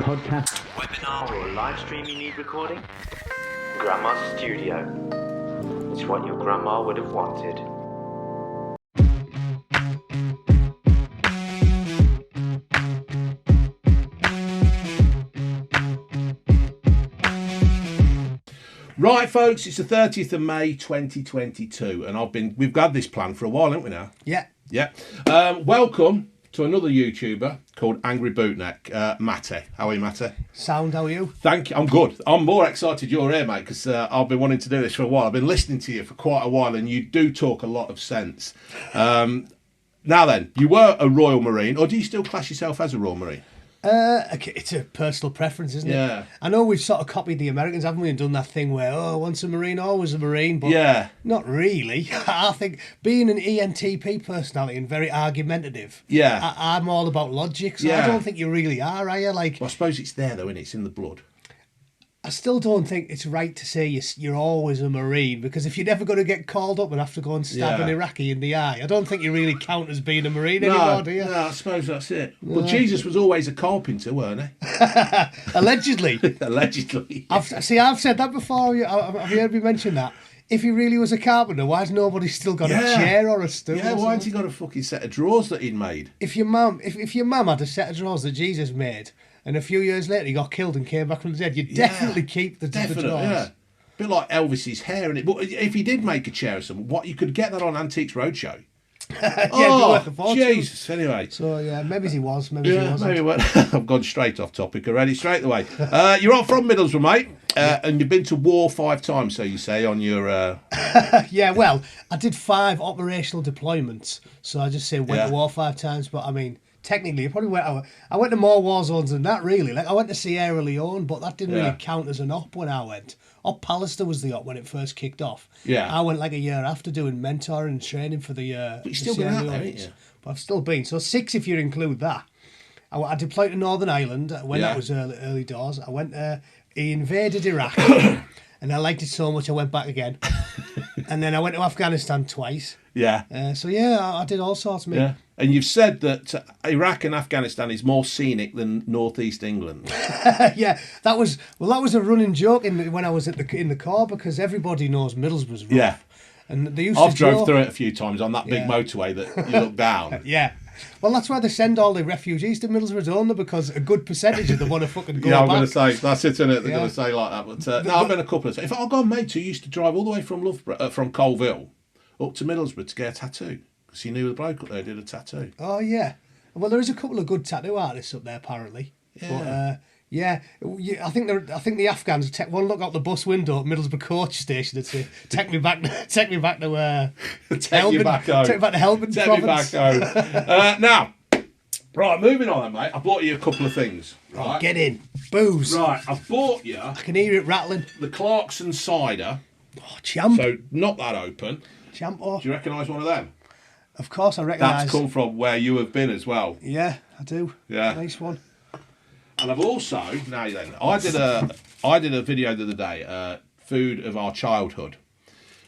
podcast, webinar or live stream you need recording? Grandma's Studio. It's what your grandma would have wanted. Right, folks, it's the 30th of May 2022, and we've had this plan for a while, haven't we now? Yeah. Yeah. Welcome to another YouTuber called Angry Bootneck, Matty. How are you, Matty? Sound, how are you? Thank you. I'm good. I'm more excited you're here, mate, because I've been wanting to do this for a while. I've been listening to you for quite a while, and you do talk a lot of sense. Now then, you were a Royal Marine, or do you still class yourself as a Royal Marine? It's a personal preference, isn't it? Yeah. I know we've sort of copied the Americans, haven't we, and done that thing where, once a Marine, always a Marine, but yeah, not really. I think being an ENTP personality and very argumentative, yeah, I'm all about logic, so I don't think you really are you? Like, well, I suppose it's there, though, isn't it? It's in the blood. I still don't think it's right to say you're always a Marine, because if you're never going to get called up and have to go and stab an Iraqi in the eye, I don't think you really count as being a Marine anymore, do you? No, I suppose that's it. No. But Jesus was always a carpenter, weren't he? Allegedly. Allegedly. I've said that before. Have you heard me mention that? If he really was a carpenter, why has nobody still got a chair or a stool? Yeah, why hasn't he got a fucking set of drawers that he'd made? If your mum had a set of drawers that Jesus made, and a few years later he got killed and came back from the dead, you'd definitely keep the drawers. Yeah. A bit like Elvis's hair, and but if he did make a chair or something, you could get that on Antiques Roadshow. Jesus. Anyway. So yeah, maybe he was. Maybe he wasn't. Maybe I've gone straight off topic already. Straight away. You're not from Middlesbrough, mate, and you've been to war 5 times, so you say on your. Yeah, well, I did 5 operational deployments, so I just say went to war 5 times. But I mean, technically, I went to more war zones than that. Really, like I went to Sierra Leone, but that didn't really count as an op when I went. Op Pallister was the op when it first kicked off. Yeah. I went like a year after doing mentoring and training for the. But you've still been out there, haven't you? But I've still been. So 6 if you include that. I deployed to Northern Ireland when that was early doors. I went. He invaded Iraq, and I liked it so much I went back again. And then I went to Afghanistan twice. Yeah. So I did all sorts, mate. Yeah. And you've said that Iraq and Afghanistan is more scenic than northeast England. Yeah, that was a running joke when I was in the Corps, because everybody knows Middlesbrough's rough. Yeah. And they used I've to drove through it a few times on that big motorway that you look down. Yeah. Well, that's why they send all the refugees to Middlesbrough, don't they? Because a good percentage of them want to fucking go back. Yeah, I'm going to say, that's it, isn't it? They're going to say like that. But I've been a couple of times. In fact, I've got a mate who used to drive all the way from from Colville up to Middlesbrough to get a tattoo, because he knew the bloke up there did a tattoo. Oh, yeah. Well, there is a couple of good tattoo artists up there, apparently. Yeah. But, I think the Afghans take one look out the bus window at Middlesbrough coach station and say, "Take me back to Helmand. Take me back to Helmand province." Now, right, moving on, then, mate. I bought you a couple of things. Right, get in, booze. Right, I've bought you. I can hear it rattling. The Clarkson cider. Oh, champ. So not that open. Champ. Oh. Do you recognise one of them? Of course, I recognise. That's come from where you have been as well. Yeah, I do. Yeah, nice one. And I've also I did a video the other day, food of our childhood,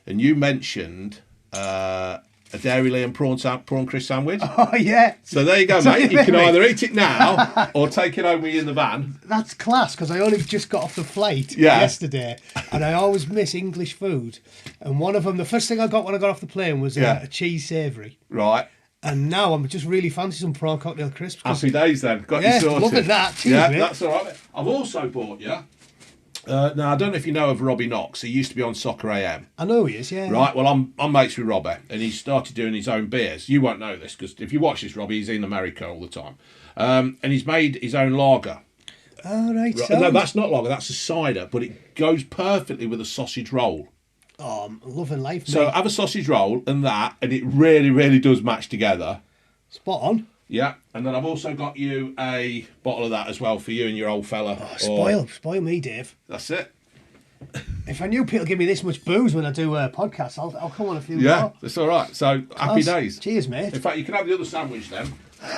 and you mentioned a Dairy Lee and prawn crisp sandwich. Oh yeah. So there you go, mate. You can either eat it now or take it home with you in the van. That's class, because I only just got off the flight yesterday, and I always miss English food. And one of them, the first thing I got when I got off the plane was a cheese savoury. Right. And now I'm just really fancy some prawn cocktail crisps. Happy days then. Got you sorted. Loving that. Cheers, mate. That's all right. I've also bought you. Now, I don't know if you know of Robbie Knox. He used to be on Soccer AM. I know he is, yeah. Right, well, I'm mates with Robbie, and he started doing his own beers. You won't know this, because if you watch this, Robbie, he's in America all the time. And he's made his own lager. Oh, right. No, that's not lager, that's a cider, but it goes perfectly with a sausage roll. Oh, I'm loving life, mate. So have a sausage roll and it really, really does match together. Spot on. Yeah, and then I've also got you a bottle of that as well for you and your old fella. Oh, spoil me, Dave. That's it. If I knew people give me this much booze when I do podcasts, I'll come on a few more. Yeah, that's all right. So happy days. Cheers, mate. In fact, you can have the other sandwich then.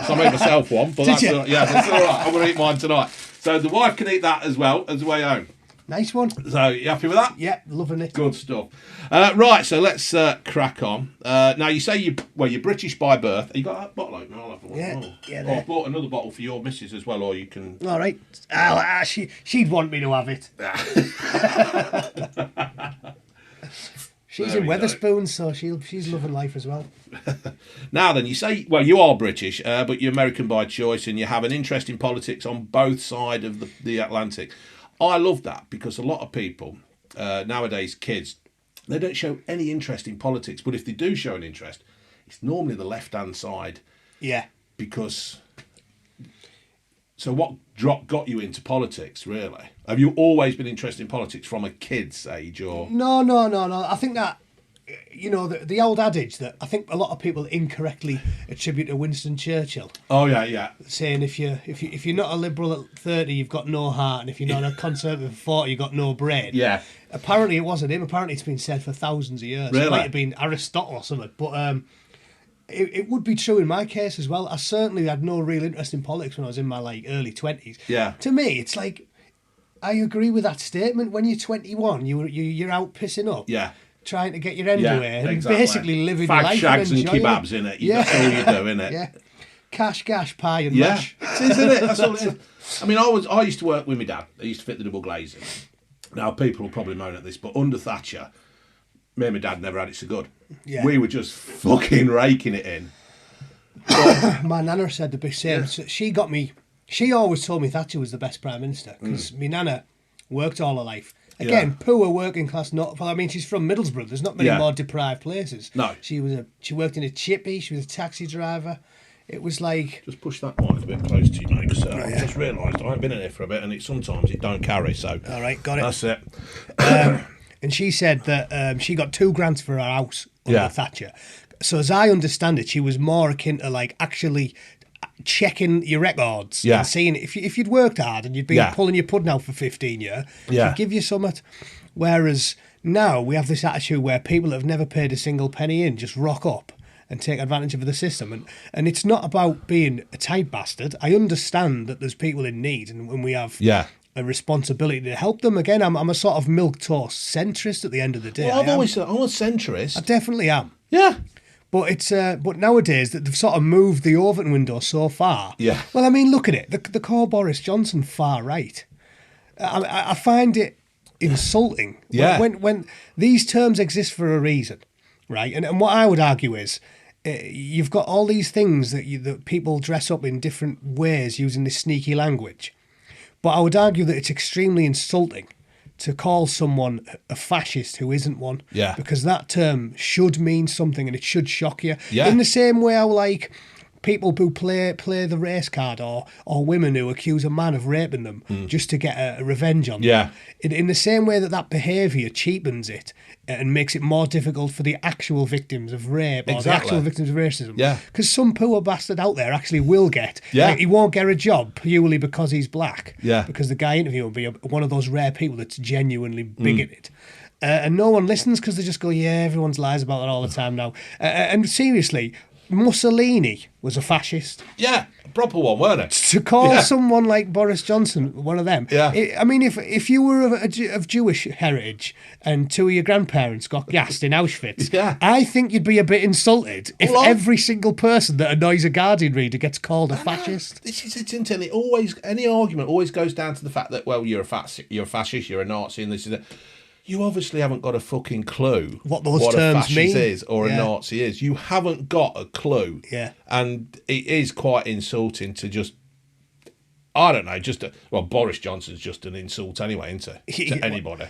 So I made myself one, but that's all right. I'm going to eat mine tonight. So the wife can eat that as well as the way home. Nice one. So, you happy with that? Yeah, loving it. Good stuff. Right, so let's crack on. Now, you say you're British by birth. You got that bottle open? I'll have one. Yeah, Oh. yeah. Oh, I've bought another bottle for your missus as well, or you can... All right. She'd want me to have it. She's in Wetherspoons, so she's loving life as well. Now then, you say, well, you are British, but you're American by choice, and you have an interest in politics on both sides of the Atlantic. I love that, because a lot of people, nowadays, kids, they don't show any interest in politics, but if they do show an interest, it's normally the left-hand side. Yeah. Because... So what got you into politics, really? Have you always been interested in politics from a kid's age, or...? No. I think that, the old adage that I think a lot of people incorrectly attribute to Winston Churchill. Oh, yeah. Saying if you're not a liberal at 30, you've got no heart, and if you're not a conservative at 40, you've got no brain. Yeah. Apparently it wasn't him. Apparently it's been said for thousands of years. Really? It might have been Aristotle or something, but... It would be true in my case as well. I certainly had no real interest in politics when I was in my early 20s. Yeah. To me, it's like, I agree with that statement. When you're 21, you're out pissing up. Yeah. Trying to get your end away and exactly. basically living your life. Shags and enjoying kebabs, it. innit? That's all you do, innit? Yeah. Cash, gash, pie and Yeah. mash. Isn't it? That's all it is. I mean, I used to work with my dad. I used to fit the double glazing. Now, people will probably moan at this, but under Thatcher, me and my dad never had it so good. Yeah. We were just fucking raking it in. My nana said the big same. So she got me. She always told me Thatcher was the best prime minister because my nana worked all her life. Again, poor working class. She's from Middlesbrough. There's not many more deprived places. No. She worked in a chippy. She was a taxi driver. It was like... Just push that mic a bit close to you, mate, because I just realised I haven't been in here for a bit, and sometimes it don't carry, so... All right, got it. That's it. And she said that she got 2 grants for her house under Thatcher. So as I understand it, she was more akin to actually checking your records and seeing if you'd worked hard and you'd been pulling your pudding out for 15 years, she'd give you something. Whereas now we have this attitude where people that have never paid a single penny in just rock up and take advantage of the system. And it's not about being a tight bastard. I understand that there's people in need and we have... a responsibility to help them. Again, I'm a sort of milquetoast centrist at the end of the day. Well, I've always said I'm a centrist. I definitely am. Yeah. But it's but nowadays that they've sort of moved the Overton window so far. Yeah. Well, I mean, look at it. The call Boris Johnson far right. I find it insulting. Yeah. When these terms exist for a reason, right? And what I would argue is, you've got all these things that people dress up in different ways using this sneaky language. But I would argue that it's extremely insulting to call someone a fascist who isn't one. Yeah. Because that term should mean something and it should shock you. Yeah. In the same way how, people who play the race card or women who accuse a man of raping them just to get a revenge on them. In the same way that behaviour cheapens it and makes it more difficult for the actual victims of rape or the actual victims of racism. Yeah. Because some poor bastard out there actually will get... he won't get a job purely because he's black. Yeah. Because the guy interviewing will be one of those rare people that's genuinely bigoted. And no one listens because they just go, everyone's lies about that all the time now. And seriously... Mussolini was a fascist. Yeah, a proper one, weren't it? To call someone like Boris Johnson one of them. Yeah. If you were of Jewish heritage and 2 of your grandparents got gassed in Auschwitz, I think you'd be a bit insulted if every single person that annoys a Guardian reader gets called a fascist. It's intense. Any argument always goes down to the fact that, well, you're a fascist, you're a Nazi, and this is that. You obviously haven't got a fucking clue what those terms a fascist mean. is or a Nazi is. You haven't got a clue. Yeah. And it is quite insulting to just, I don't know, Boris Johnson's just an insult anyway, isn't he? To anybody.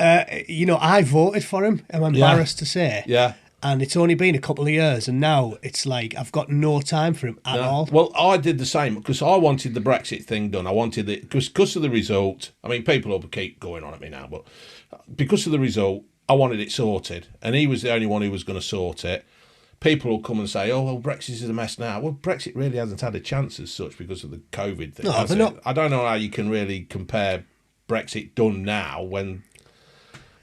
I voted for him, I'm embarrassed to say. Yeah. And it's only been a couple of years, and now it's like I've got no time for him at all. Well, I did the same because I wanted the Brexit thing done. I wanted it because of the result. I mean, people will keep going on at me now, but because of the result, I wanted it sorted, and he was the only one who was going to sort it. People will come and say, "Oh, well, Brexit is a mess now." Well, Brexit really hasn't had a chance as such because of the COVID thing. No, they're not. I don't know how you can really compare Brexit done now when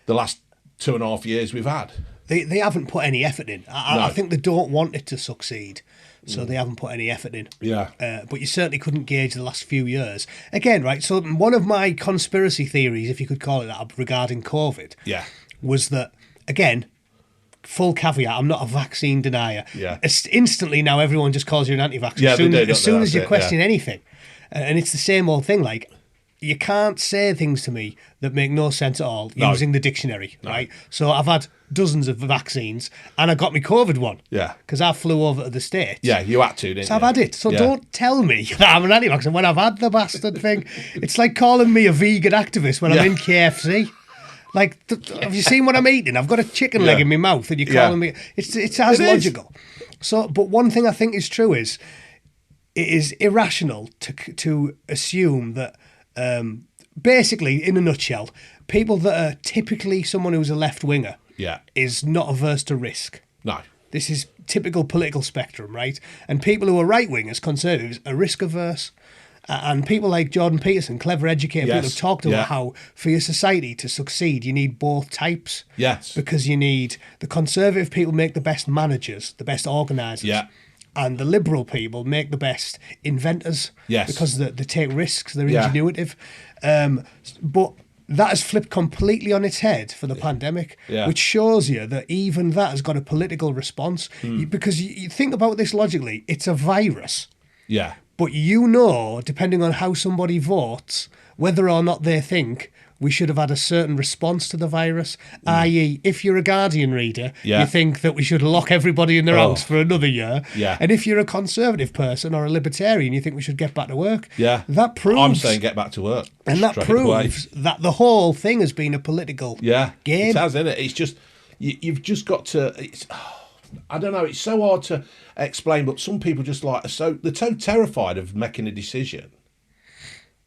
the last 2.5 years we've had. they haven't put any effort in. I think they don't want it to succeed, so they haven't put any effort in. Yeah. But you certainly couldn't gauge the last few years. Again, right, so one of my conspiracy theories, if you could call it that, regarding COVID was that, again, full caveat, I'm not a vaccine denier. Yeah. Instantly now everyone just calls you an anti-vaxxer Yeah, as soon as you question anything. And it's the same old thing, like, you can't say things to me that make no sense at all using the dictionary, right? So I've had dozens of vaccines and I got my COVID one. Yeah. Because I flew over to the States. Yeah, you had to, didn't you? So I've had it. So don't tell me that I'm an anti-vaxxer when I've had the bastard thing. It's like calling me a vegan activist when I'm in KFC. Like, have you seen what I'm eating? I've got a chicken leg in my mouth and you're calling me... It's as logical. So, but one thing I think is true is it is irrational to assume that... basically, in a nutshell, people that are typically someone who's a left-winger is not averse to risk. No. This is typical political spectrum, right? And people who are right-wingers, conservatives, are risk-averse. And people like Jordan Peterson, clever educated people, have talked about how for your society to succeed, you need both types. Yes. Because you need the conservative people make the best managers, the best organisers. Yeah. And the liberal people make the best inventors. Yes. Because they take risks, they're ingenuitive. But that has flipped completely on its head for the pandemic, which shows you that even that has got a political response. Because you think about this logically, it's a virus. Yeah. But you know, depending on how somebody votes, whether or not they think we should have had a certain response to the virus, i.e. if you're a Guardian reader, you think that we should lock everybody in their house for another year. Yeah. And if you're a conservative person or a libertarian, you think we should get back to work. Yeah. That proves... I'm saying get back to work. And that proves that the whole thing has been a political game. It has, isn't it? It's just... You've just got to... I don't know, it's so hard to explain, but some people just they're so terrified of making a decision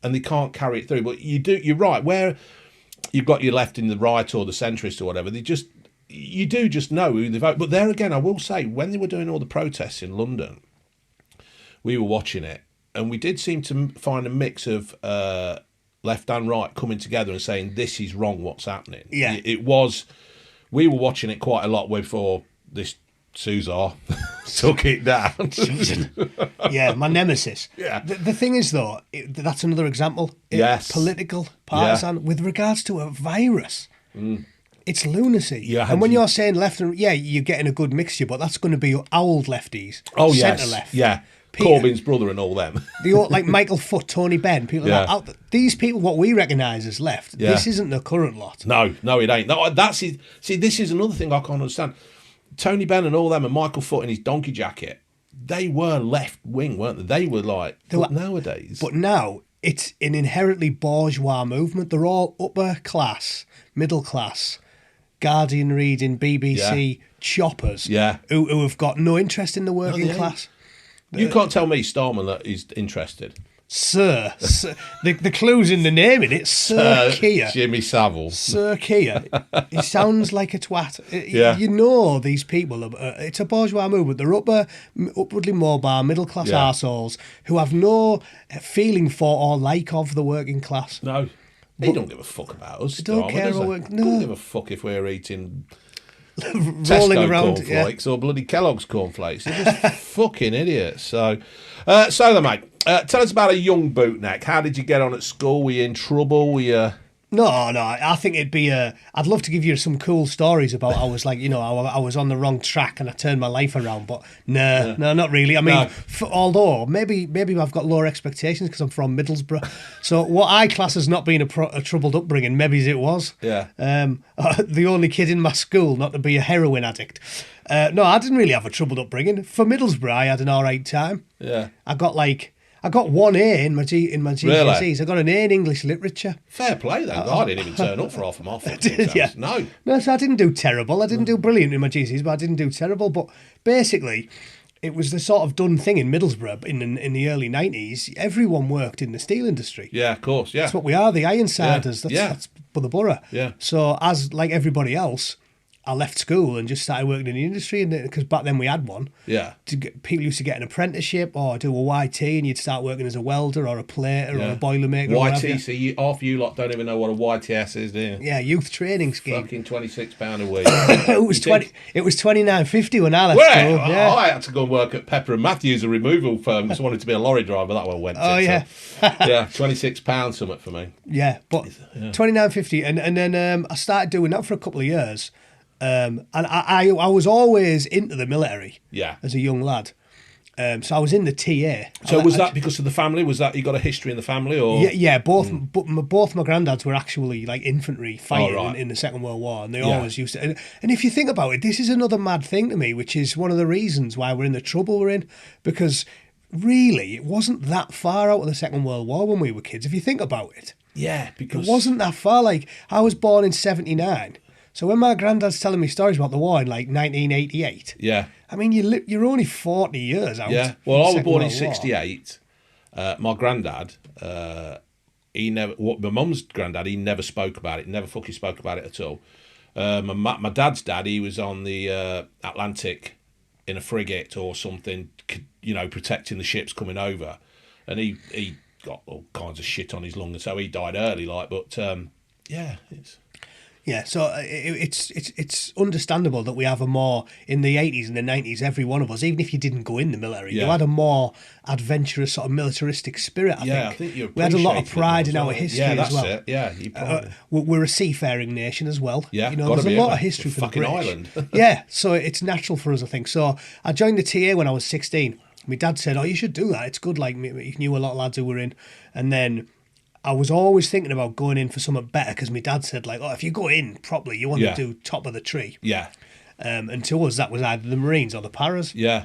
and they can't carry it through. But you're right, where you've got your left and the right or the centrist or whatever, you do just know who they vote. But there again, I will say, when they were doing all the protests in London, we were watching it and we did seem to find a mix of left and right coming together and saying, this is wrong, what's happening. Yeah. We were watching it quite a lot before this Suzar took it down. Yeah, my nemesis. Yeah. The thing is, though, that's another example. Political, partisan, with regards to a virus. It's lunacy. Yeah, and when you're saying left and you're getting a good mixture, but that's going to be old lefties. Oh, centre left. Yeah. Corbyn's brother and all them. Like Michael Foot, Tony Benn, people like that. These people, what we recognise as left, this isn't the current lot. No, it ain't. No, this is another thing I can't understand. Tony Benn and all them and Michael Foot in his donkey jacket, they were left wing, weren't they? They were nowadays. But now it's an inherently bourgeois movement. They're all upper class, middle class, Guardian reading, BBC choppers who have got no interest in the working class. You can't tell me, Starman, that he's interested. Sir, the clue's in the name in it. Sir Keir. Jimmy Savile. Sir Keir. He sounds like a twat. You know these people. It's a bourgeois movement. They're upwardly mobile, middle class arseholes who have no feeling for or like of the working class. No. They don't give a fuck about us. They don't care. Don't give a fuck if we're eating rolling Tesco around cornflakes or bloody Kellogg's cornflakes. They're just fucking idiots. So then, mate. Tell us about a young Bootneck. How did you get on at school? Were you in trouble? Were you... No. I think it'd be I'd love to give you some cool stories about I was I was on the wrong track and I turned my life around. But no, not really. I mean, although maybe I've got lower expectations because I'm from Middlesbrough. So what I class as not being a troubled upbringing, maybe it was. Yeah. The only kid in my school not to be a heroin addict. No, I didn't really have a troubled upbringing. For Middlesbrough, I had an all right time. Yeah. I got 1A in my GCSEs. Really? I got an A in English literature. Fair play, though. I didn't even turn up for half of my fucking exams. No, so I didn't do terrible. I didn't do brilliant in my GCSEs, but I didn't do terrible. But basically, it was the sort of done thing in Middlesbrough in the early 90s. Everyone worked in the steel industry. Yeah, of course, yeah. That's what we are, the Ironsiders. That's for the borough. Yeah. So as like everybody else, I left school and just started working in the industry, and because back then we had one. Yeah. People used to get an apprenticeship or do a YT, and you'd start working as a welder or a plater or a boilermaker. YT, so half you lot don't even know what a YTS is, do you? Yeah, youth training scheme. Fucking £26 a week. It was £29.50 when I left school. Yeah. I had to go and work at Pepper and Matthews, a removal firm. Just wanted to be a lorry driver. That one went. Oh yeah. So, yeah, £26 something for me. Yeah, but £29.50, and then I started doing that for a couple of years. And I was always into the military. Yeah. As a young lad. So I was in the TA. So was that because of the family? Was that you got a history in the family, or? Yeah. Both my granddads were actually like infantry fighting in the Second World War, and they always used to. And if you think about it, this is another mad thing to me, which is one of the reasons why we're in the trouble we're in, because really it wasn't that far out of the Second World War when we were kids. If you think about it, because it wasn't that far. Like I was born in '79. So when my granddad's telling me stories about the war in like 1988, I mean you're only 40 years out. Yeah, well, I was born in '68. My granddad, my mum's granddad, he never spoke about it. Never fucking spoke about it at all. My dad's dad, he was on the Atlantic in a frigate or something, protecting the ships coming over, and he got all kinds of shit on his lung, and so he died early. It's. Yeah, so it's understandable that we have a more, in the 80s and the 90s, every one of us, even if you didn't go in the military, you had a more adventurous sort of militaristic spirit, I think. We had a lot of pride in our history as well. It. Yeah, we're a seafaring nation as well. Yeah, there's a lot of history for the fucking British. island. Yeah, so it's natural for us, I think. So I joined the TA when I was 16. My dad said, "Oh, you should do that. It's good." Like, he knew a lot of lads who were in, and then I was always thinking about going in for something better, because my dad said, like, if you go in properly, you want to do top of the tree. Yeah. And to us, that was either the Marines or the Paras. Yeah.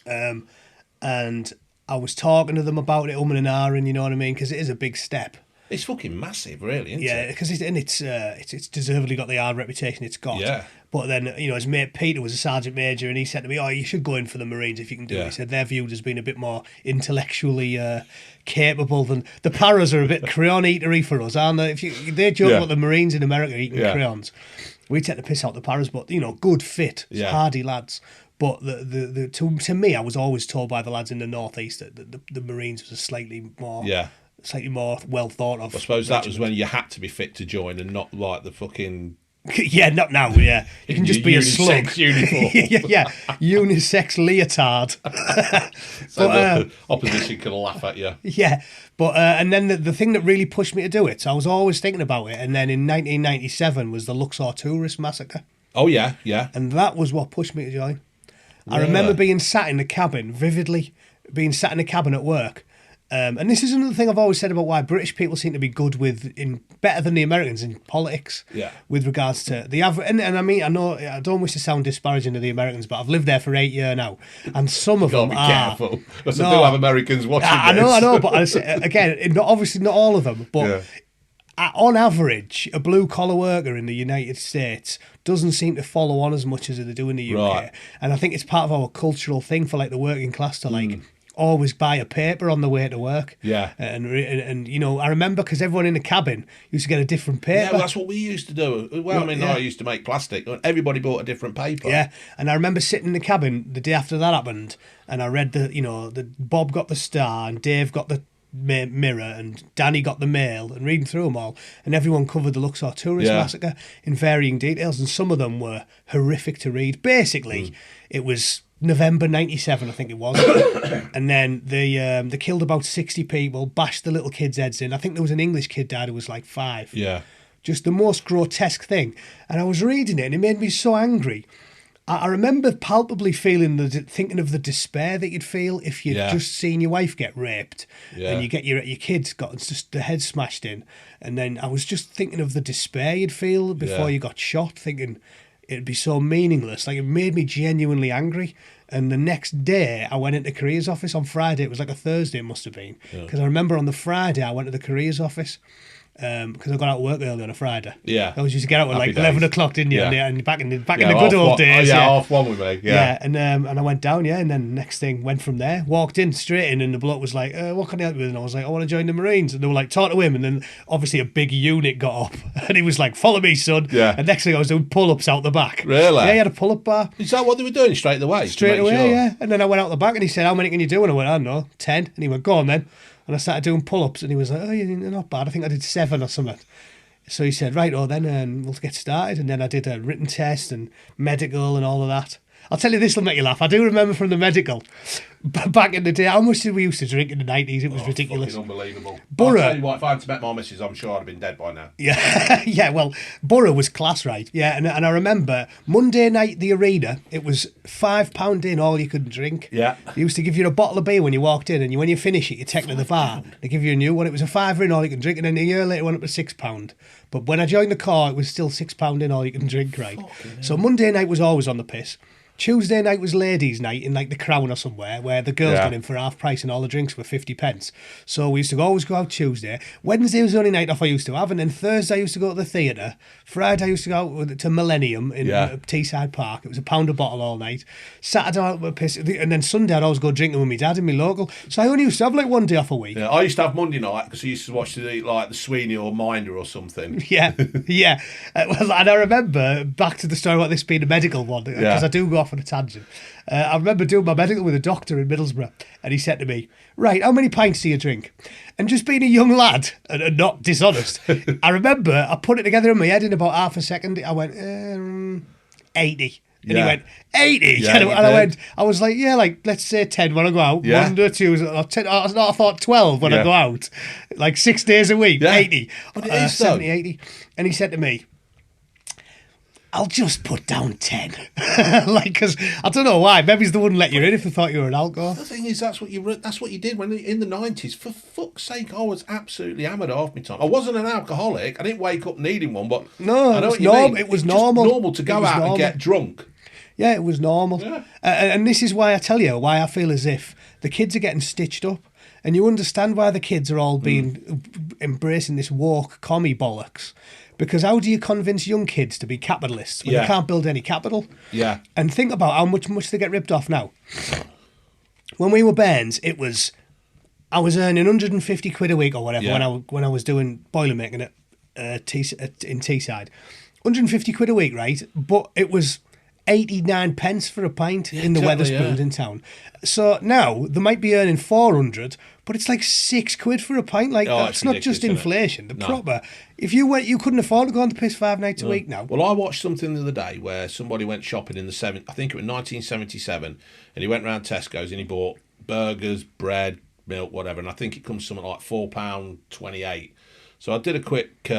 And I was talking to them about it, and ahhing, you know what I mean? Because it is a big step. It's fucking massive, really, isn't it? Yeah, because it's deservedly got the hard reputation it's got. Yeah. But then, his mate Peter was a sergeant major, and he said to me, "Oh, you should go in for the Marines if you can do it." He said they're viewed as being a bit more intellectually capable than the Paras are. A bit crayon eatery for us, aren't they? They joke about the Marines in America eating crayons. We take the piss out the Paras, but good, fit, hardy lads. But to me, I was always told by the lads in the northeast that the Marines was a slightly more well thought of. I suppose that was when you had to be fit to join, and not like the fucking. Yeah, not now. Yeah, you can just be a slug. Uniform. yeah, unisex leotard. So the opposition can laugh at you. Yeah, but and then the thing that really pushed me to do it. So I was always thinking about it, and then in 1997 was the Luxor tourist massacre. Oh yeah, and that was what pushed me to join. I remember being sat in the cabin vividly, being sat in the cabin at work. And this is another thing I've always said about why British people seem to be good better than the Americans in politics. Yeah. With regards to the average, and I mean, I know I don't wish to sound disparaging to the Americans, but I've lived there for 8 years now, and some of them are. Careful, because I do have Americans watching this. I know, but again, obviously not all of them, but. On average, a blue-collar worker in the United States doesn't seem to follow on as much as they do in the UK. Right. And I think it's part of our cultural thing for like the working class to always buy a paper on the way to work. Yeah. And I remember because everyone in the cabin used to get a different paper. Yeah, well, that's what we used to do. Well, I mean, I used to make plastic. Everybody bought a different paper. Yeah, and I remember sitting in the cabin the day after that happened, and I read the Bob got the Star and Dave got the Mirror and Danny got the Mail, and reading through them all, and everyone covered the Luxor tourist massacre in varying details, and some of them were horrific to read. Basically, it was November 97, I think it was, and then they killed about 60 people, bashed the little kids' heads in. I think there was an English kid died who was like 5. Yeah. Just the most grotesque thing. And I was reading it, and it made me so angry. I remember palpably thinking of the despair that you'd feel if you'd just seen your wife get raped and you get your kids got just the head smashed in. And then I was just thinking of the despair you'd feel before you got shot, thinking it'd be so meaningless. Like, it made me genuinely angry. And the next day, I went into the careers office on Friday. It was like a Thursday, it must have been. Because I remember on the Friday, I went to the careers office. because I got out of work early on a Friday. Yeah. I was used to get out at Happy like 11 days. o'clock, didn't you? Yeah. And back in the good old days. Yeah, half one with me. Yeah. And I went down, and then next thing, went from there, walked in straight in, and the bloke was like, what can I help you with? And I was like, I want to join the Marines. And they were like, talk to him. And then obviously a big unit got up, and he was like, follow me, son. Yeah. And next thing I was doing pull-ups out the back. Really? Yeah, he had a pull-up bar. Is that what they were doing straight away? Straight away, yeah. And then I went out the back, and he said, how many can you do? And I went, I don't know, 10. And he went, go on then. And I started doing pull-ups, and he was like, oh, you're not bad. I think I did 7 or something. So he said, right, then we'll get started. And then I did a written test and medical and all of that. I'll tell you, this will make you laugh. I do remember from the medical, back in the day, how much did we used to drink in the 90s? It was ridiculous. Unbelievable. Borough. I'll tell you what, if I had met my missus, I'm sure I'd have been dead by now. Yeah, yeah. Well, Borough was class, right? Yeah, and I remember Monday night, the arena, it was £5 in, all you could drink. Yeah. They used to give you a bottle of beer when you walked in, and when you finish it, you take it to the bar. They give you a new one. It was a £5 in, all you can drink, and then a year later, it went up to £6. But when I joined the corps, it was still £6 in, all you can drink, right? So Monday night was always on the piss. Tuesday night was ladies' night in like the Crown or somewhere, where the girls got in for half price and all the drinks were 50p. So we used to always go out Tuesday. Wednesday was the only night off I used to have, and then Thursday I used to go to the theatre. Friday I used to go out to Millennium in Teesside Park. It was £1 a bottle all night. Saturday I went piss, and then Sunday I'd always go drinking with my dad in my local. So I only used to have like one day off a week. Yeah, I used to have Monday night because I used to watch the Sweeney or Minder or something. Yeah. Well, and I remember back to the story about this being a medical one, because I do go off on a tangent. I remember doing my medical with a doctor in Middlesbrough, and he said to me, right, how many pints do you drink? And just being a young lad and not dishonest, I remember I put it together in my head in about half a second. I went, 80. And he went, 80? Yeah, and I was like, yeah, like, let's say 10 when I go out. Yeah. 1 or 2, or 10, I thought 12 when I go out. Like 6 days a week, 80. But it is 70, 80. And he said to me, I'll just put down 10. Like, because I don't know why. Maybe they wouldn't let you in if they thought you were an alcohol. The thing is, that's what you did when in the 90s. For fuck's sake, I was absolutely hammered half my time. I wasn't an alcoholic. I didn't wake up needing one, but no, I know what it was you mean. It was It's normal. Just normal to go out and get drunk. Yeah, it was normal. Yeah. And this is why I tell you, why I feel as if the kids are getting stitched up. And you understand why the kids are all embracing this woke commie bollocks. Because how do you convince young kids to be capitalists when they can't build any capital? Yeah. And think about how much they get ripped off now. When we were bairns, I was earning 150 quid a week or whatever when I was doing boiler making in Teesside. 150 quid a week, right? But it was 89 pence for a pint in the Wetherspoons in town. So now they might be earning 400, but it's like 6 quid for a pint. Like that's not just inflation. The proper. If you couldn't afford to go on the piss 5 nights a week now. Well, I watched something the other day where somebody went shopping in the I think it was 1977, and he went round Tesco's and he bought burgers, bread, milk, whatever, and I think it comes something like £4.28. So I did a quick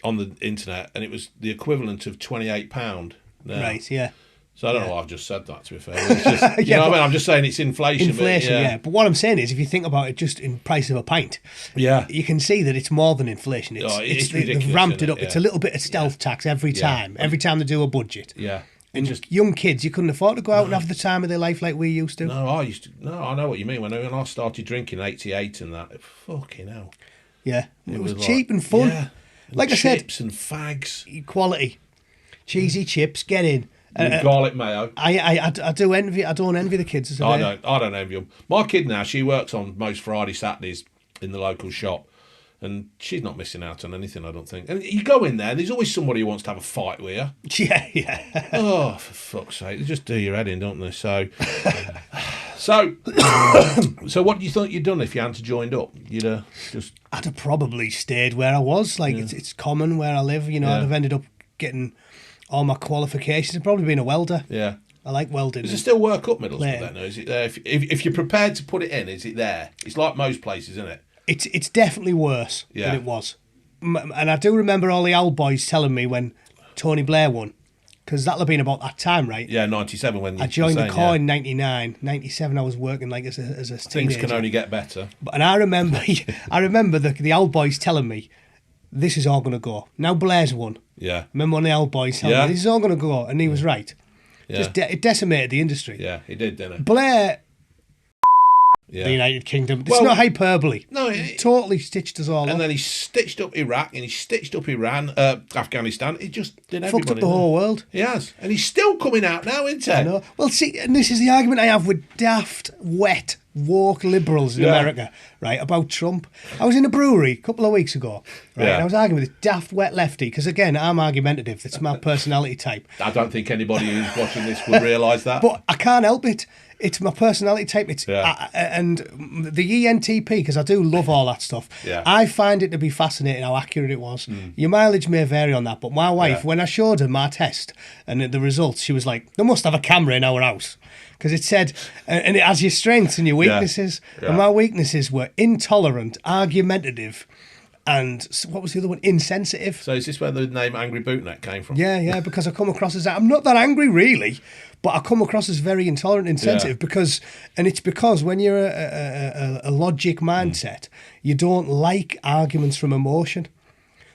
on the internet, and it was the equivalent of £28. Now. Right, yeah. So I don't know why I've just said that, to be fair. It's just, you know what I mean? I'm just saying it's inflation. Inflation, but what I'm saying is, if you think about it just in price of a pint, you can see that it's more than inflation. It's ridiculous, they've ramped it up. Yeah. It's a little bit of stealth tax every time. Every time they do a budget. Yeah. And young kids, you couldn't afford to go out and have the time of their life like we used to. No, I know what you mean. When I started drinking 88 and that, fucking hell. Yeah. It was cheap and fun. Yeah. Like I said. Chips and fags. Quality. Cheesy chips, get in. Garlic mayo. I do envy. I don't envy the kids. I don't envy them. My kid now, she works on most Friday, Saturdays in the local shop, and she's not missing out on anything, I don't think. And you go in there, there's always somebody who wants to have a fight with you. Yeah. Oh, for fuck's sake, they just do your head in, don't they? So, so what do you think you'd done if you hadn't joined up? You'd just. I'd have probably stayed where I was. Like it's common where I live. You know, I'd have ended up getting all my qualifications. I'd probably been a welder. Yeah. I like welding. Does it still work up Middlesbrough then? Or is it there? If you're prepared to put it in, is it there? It's like most places, isn't it? It's definitely worse than it was. And I do remember all the old boys telling me when Tony Blair won, because that'll have been about that time, right? Yeah, 97 when I joined the corps in 99. 97 I was working like as a teenager. Things can only get better. And I remember the old boys telling me, this is all going to go. Now Blair's won. Yeah. Remember when the old boys telling me, this is all going to go, and he was right. Yeah. It decimated the industry. Yeah, he did, didn't it? Blair the United Kingdom. It's not hyperbole. No, he totally stitched us all up. And then he stitched up Iraq and he stitched up Iran, Afghanistan. He just did everybody. Fucked up the whole world. He has. And he's still coming out now, isn't he? I know. Well, see, and this is the argument I have with daft, wet, woke liberals in America, right, about Trump. I was in a brewery a couple of weeks ago, right, and I was arguing with this daft, wet lefty, because, again, I'm argumentative. That's my personality type. I don't think anybody who's watching this would realise that. But I can't help it. It's my personality type. And the ENTP, because I do love all that stuff, I find it to be fascinating how accurate it was. Your mileage may vary on that, but my wife, when I showed her my test and the results, she was like, they must have a camera in our house. Because it said, and it has your strengths and your weaknesses. And my weaknesses were intolerant, argumentative, and what was the other one? Insensitive. So is this where the name Angry Bootneck came from? Yeah, because I come across as that. I'm not that angry, really, but I come across as very intolerant, insensitive, because when you're a logic mindset, you don't like arguments from emotion.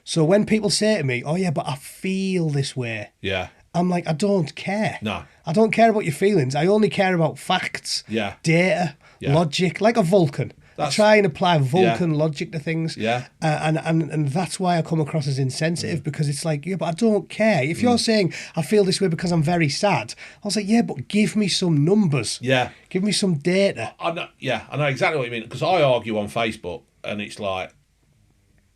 So when people say to me, oh yeah, but I feel this way. Yeah. I'm like, I don't care. No. I don't care about your feelings. I only care about facts, data, logic, like a Vulcan. I try and apply Vulcan logic to things. Yeah. And that's why I come across as insensitive, because it's like, yeah, but I don't care. If you're saying I feel this way because I'm very sad, I was like, yeah, but give me some numbers. Yeah. Give me some data. I know exactly what you mean, because I argue on Facebook and it's like,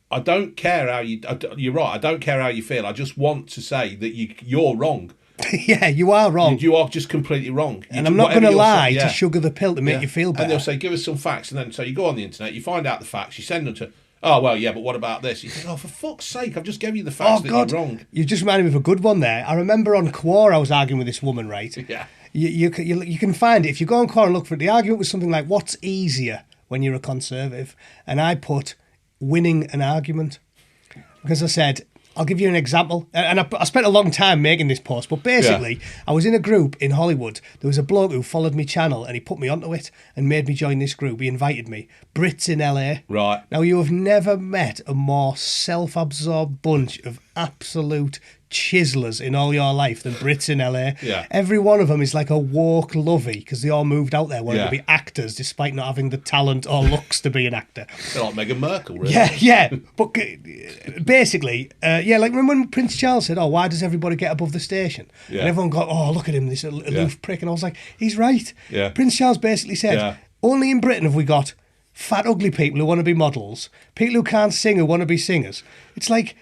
I don't care how you're right, I don't care how you feel. I just want to say that you're wrong. Yeah, you are wrong. You are just completely wrong. And I'm not going to lie to sugar the pill to make you feel better. And they'll say, give us some facts. And then so you go on the internet, you find out the facts, you send them to, oh, well, yeah, but what about this? You think, oh, for fuck's sake, I've just given you the facts that you're wrong. You just reminded me of a good one there. I remember on Quora I was arguing with this woman, right? Yeah. You can find it. If you go on Quora and look for it, the argument was something like, what's easier when you're a conservative? And I put winning an argument. Because I said, I'll give you an example. And I spent a long time making this post, but basically, I was in a group in Hollywood. There was a bloke who followed me channel and he put me onto it and made me join this group. He invited me. Brits in LA. Right. Now, you have never met a more self-absorbed bunch of absolute chiselers in all your life than Brits in LA. Yeah. Every one of them is like a woke lovey because they all moved out there wanting to be actors despite not having the talent or looks to be an actor. They're like Meghan Markle, really. Yeah. But basically, like remember when Prince Charles said, oh, why does everybody get above the station? Yeah. And everyone got, oh, look at him, this aloof prick. And I was like, he's right. Yeah. Prince Charles basically said, only in Britain have we got fat, ugly people who want to be models, people who can't sing who want to be singers. It's like,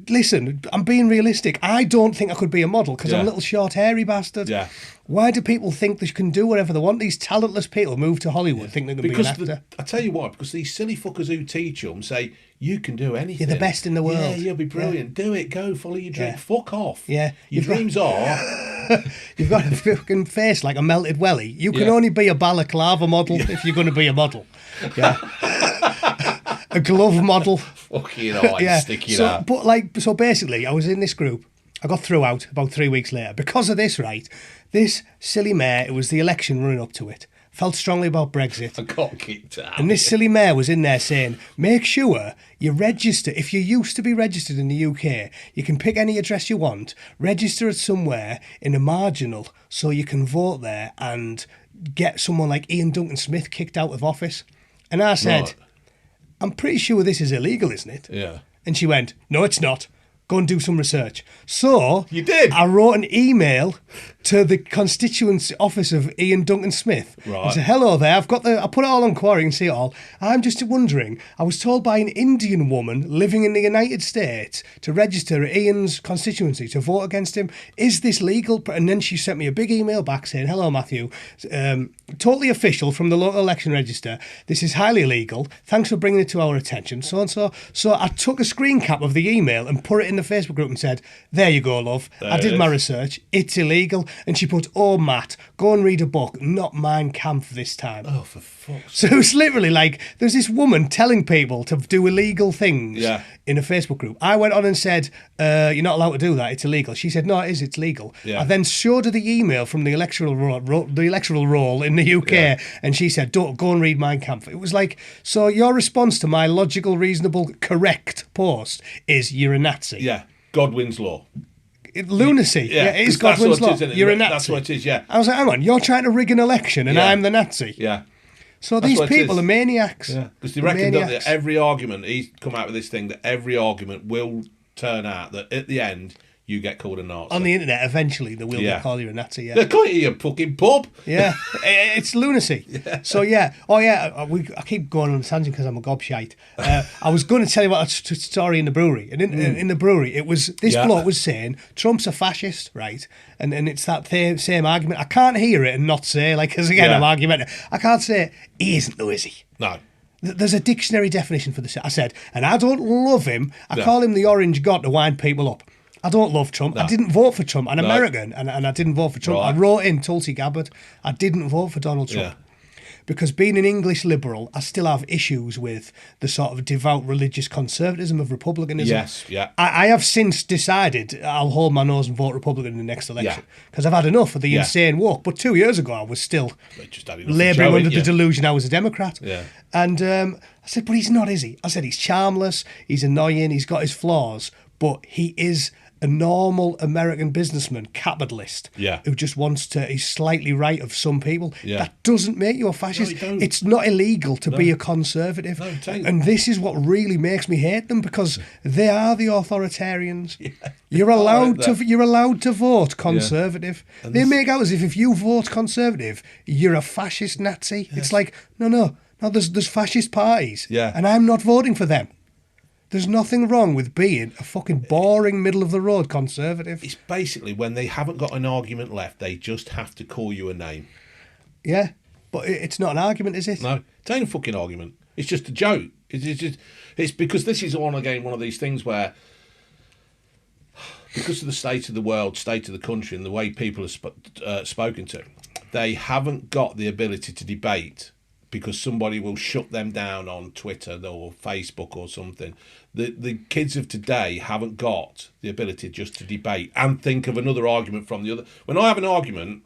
listen, I'm being realistic. I don't think I could be a model because I'm a little short, hairy bastard. Yeah. Why do people think they can do whatever they want? These talentless people move to Hollywood, think they can be an actor. I tell you what, because these silly fuckers who teach them say, you can do anything. You're the best in the world. Yeah, you'll be brilliant. Yeah. Do it. Go. Follow your dream. Fuck off. Yeah. Your dreams are... You've got a fucking face like a melted welly. You can only be a balaclava model if you're going to be a model. Yeah. A glove model. Fucking hell, sticky that. But so basically, I was in this group. I got through out about 3 weeks later. Because of this, right, this silly mayor, it was the election running up to it, felt strongly about Brexit. I got kicked out. And this silly mayor was in there saying, make sure you register. If you used to be registered in the UK, you can pick any address you want, register it somewhere in a marginal so you can vote there and get someone like Ian Duncan Smith kicked out of office. And I said... Right. I'm pretty sure this is illegal, isn't it? Yeah. And she went, no, it's not. Go and do some research. So... You did? I wrote an email to the constituency office of Ian Duncan Smith. Right. And said, hello there, I put it all on Quarry and see it all. I'm just wondering, I was told by an Indian woman living in the United States to register at Ian's constituency to vote against him. Is this legal? And then she sent me a big email back saying, hello, Matthew. Totally official from the local election register. This is highly illegal. Thanks for bringing it to our attention. So and so. So I took a screen cap of the email and put it in the Facebook group and said, there you go, love. I did my research. It's illegal. And she put, oh, Matt, go and read a book, not Mein Kampf this time. Oh, for fuck's sake. So it's literally like, there's this woman telling people to do illegal things in a Facebook group. I went on and said, you're not allowed to do that. It's illegal. She said, no, it is. It's legal. Yeah. I then showed her the email from the electoral roll in the UK, and she said, don't go and read Mein Kampf. It was like, so your response to my logical, reasonable, correct post is you're a Nazi. Yeah. God wins law. Lunacy. Yeah, it is God wins law. You're a Nazi. That's what it is, yeah. I was like, hang on, you're trying to rig an election and I'm the Nazi. Yeah. So That's these what it people is. are maniacs. Yeah, because they They're reckon that maniacs. every argument, he's come out with this thing that every argument will turn out that at the end you get called a Nazi. On the internet, eventually they will Yeah. call you a Nazi. Yeah. They call you a fucking pub. Yeah, it's lunacy. Yeah. So yeah, I keep going on a tangent because I'm a gobshite. I was going to tell you about a story in the brewery, and in the brewery, it was this bloke was saying Trump's a fascist, right? And it's that same argument. I can't hear it and not say because again I'm argumentative. I can't say he isn't though, is he? No. There's a dictionary definition for this. I said, and I don't love him. I call him the orange god to wind people up. I don't love Trump. No. I didn't vote for Trump. I'm American, and I didn't vote for Trump. Right. I wrote in Tulsi Gabbard. I didn't vote for Donald Trump. Because being an English liberal, I still have issues with the sort of devout religious conservatism of republicanism. Yes, yeah. I have since decided I'll hold my nose and vote Republican in the next election. Because I've had enough of the insane woke. But 2 years ago, I was still labouring under the delusion I was a Democrat. Yeah. And I said, but he's not, is he? I said, he's charmless, he's annoying, he's got his flaws, but he is a normal American businessman, capitalist, who just wants to, he's slightly right of some people. Yeah. That doesn't make you a fascist. No, it's not illegal to be a conservative. No, and this is what really makes me hate them, because they are the authoritarians. Yeah. You're allowed to vote conservative. Yeah. They make out as if you vote conservative, you're a fascist Nazi. Yes. It's like, no, there's fascist parties. Yeah. And I'm not voting for them. There's nothing wrong with being a fucking boring, middle-of-the-road conservative. It's basically when they haven't got an argument left, they just have to call you a name. Yeah, but it's not an argument, is it? No, it ain't a fucking argument. It's just a joke. It's because this is one of these things where, because of the state of the world, state of the country, and the way people are spoken to, they haven't got the ability to debate, because somebody will shut them down on Twitter or Facebook or something. The kids of today haven't got the ability just to debate and think of another argument from the other. When I have an argument,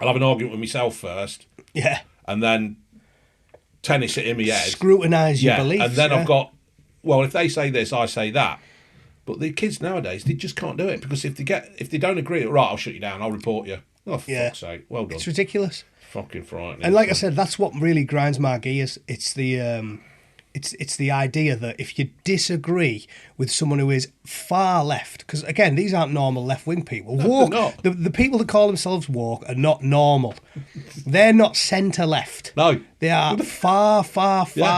I'll have an argument with myself first. Yeah. And then tennis it in my head. Scrutinise your beliefs. And then I've got, well, if they say this, I say that. But the kids nowadays, they just can't do it, because if they don't agree, right, I'll shut you down, I'll report you. Oh, for fuck's sake. Well done. It's ridiculous. Fucking frightening. And like I said, that's what really grinds my gears. It's the it's the idea that if you disagree with someone who is far left, because again, these aren't normal left-wing people. No, woke, the people that call themselves woke are not normal. They're not centre-left. No. They are far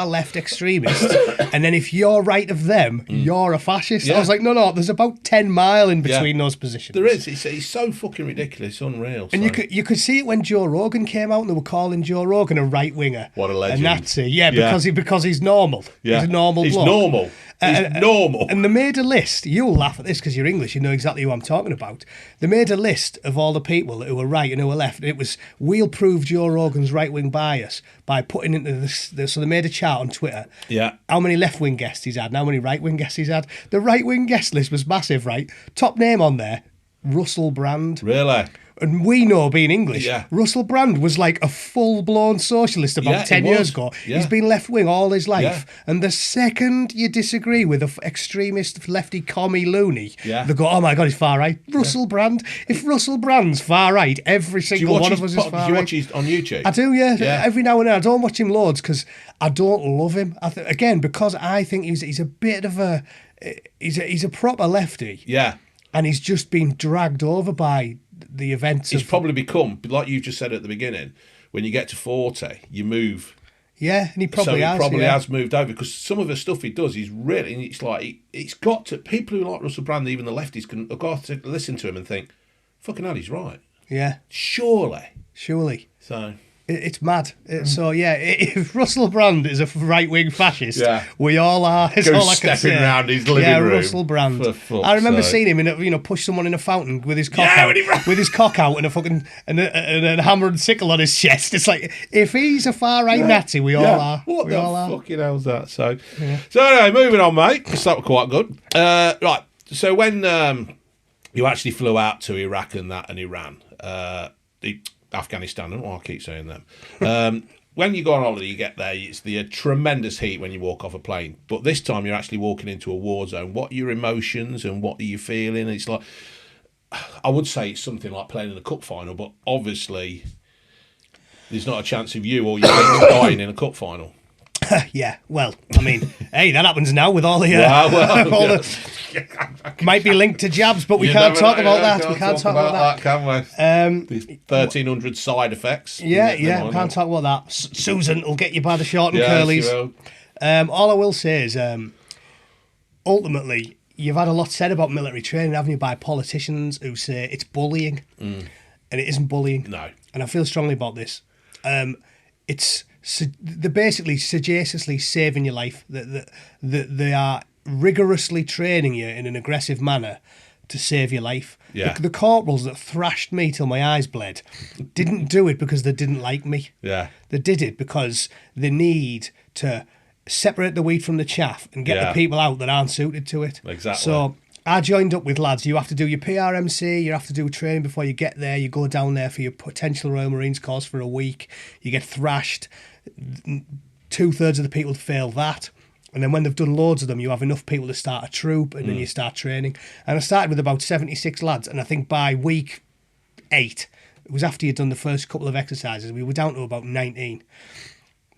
left extremists. And then if you're right of them, you're a fascist. I was like, no, there's about 10 mile in between those positions. There is. It's so fucking ridiculous. It's unreal. And you could see it when Joe Rogan came out, and they were calling Joe Rogan a right-winger. What a legend. A Nazi. Yeah, because he's normal. Yeah. He's a normal bloke. Normal. He's normal. And they made a list. You'll laugh at this because you're English. You know exactly who I'm talking about. They made a list of all the people who were right and who were left. And it was, we'll prove Joe Rogan's right-wing bias by putting into this. So they made a chart on Twitter. Yeah. How many left-wing guests he's had and how many right-wing guests he's had. The right-wing guest list was massive, right? Top name on there, Russell Brand. Really? And we know, being English, Russell Brand was like a full-blown socialist about 10 years ago. Yeah. He's been left-wing all his life. Yeah. And the second you disagree with an extremist lefty commie loony, they go, oh my God, he's far-right. Russell Brand. If Russell Brand's far-right, every single one of us is far-right. Do you watch his on YouTube? I do, yeah. Every now and then. I don't watch him loads because I don't love him. Again, because I think he's a bit of a... He's a proper lefty. Yeah. And he's just been dragged over by the events. He's probably become, like you just said at the beginning, when you get to 40, you move. Yeah, and he probably has moved over, because some of the stuff he does is really, and it's like, it's got to, people who like Russell Brand, even the lefties, have got to listen to him and think, fucking hell, he's right. Yeah. Surely. So... It's mad. So, if Russell Brand is a right-wing fascist, we all are. It's all I can say. Stepping around his living room. Yeah, Russell Brand. I remember seeing him push someone in a fountain with his cock out, and a fucking and a hammer and sickle on his chest. It's like, if he's a far-right Nazi, we all are. What the fucking hell's that? So anyway, moving on, mate. That was quite good. Right. So when you actually flew out to Iraq and Iran, Afghanistan, I keep saying them. When you go on holiday, you get there, it's the tremendous heat when you walk off a plane. But this time you're actually walking into a war zone. What are your emotions and what are you feeling? It's like, I would say it's something like playing in the cup final, but obviously there's not a chance of you or your mates dying in a cup final. Yeah, well, I mean, hey, that happens now with all the... all the might be linked to jabs, but we can't talk about that. We can't talk about that, can we? These 1,300 side effects. Yeah, we can't talk about that. Susan will get you by the short and curlies. All I will say is, ultimately, you've had a lot said about military training, haven't you, by politicians who say it's bullying, and it isn't bullying. No. And I feel strongly about this. They're basically sagaciously saving your life. That they are rigorously training you in an aggressive manner to save your life. Yeah. The corporals that thrashed me till my eyes bled didn't do it because they didn't like me. Yeah. They did it because they need to separate the wheat from the chaff and get the people out that aren't suited to it. Exactly. So I joined up with lads. You have to do your PRMC, you have to do training before you get there. You go down there for your potential Royal Marines course for a week. You get thrashed. 2/3 of the people fail that. And then when they've done loads of them, you have enough people to start a troop, and then you start training. And I started with about 76 lads, and I think by week 8, it was after you'd done the first couple of exercises, we were down to about 19.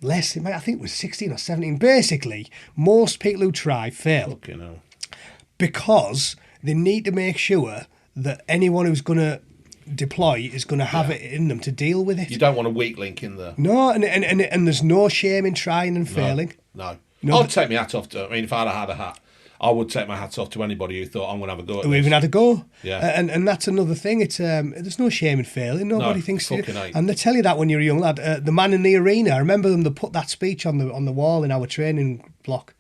Less, I think it was 16 or 17. Basically, most people who try fail. Fucking hell. Because they need to make sure that anyone who's going to deploy is going to have it in them to deal with it. You don't want a weak link in there. No, and there's no shame in trying and failing. No. No, I'd take my hat off to, I mean, if I'd had a hat, I would take my hat off to anybody who thought I'm going to have a go at who this. even had a go. Yeah. And that's another thing. It's there's no shame in failing. Nobody thinks you. Fucking ain't. And they tell you that when you're a young lad. The man in the arena, I remember them, they put that speech on the wall in our training block.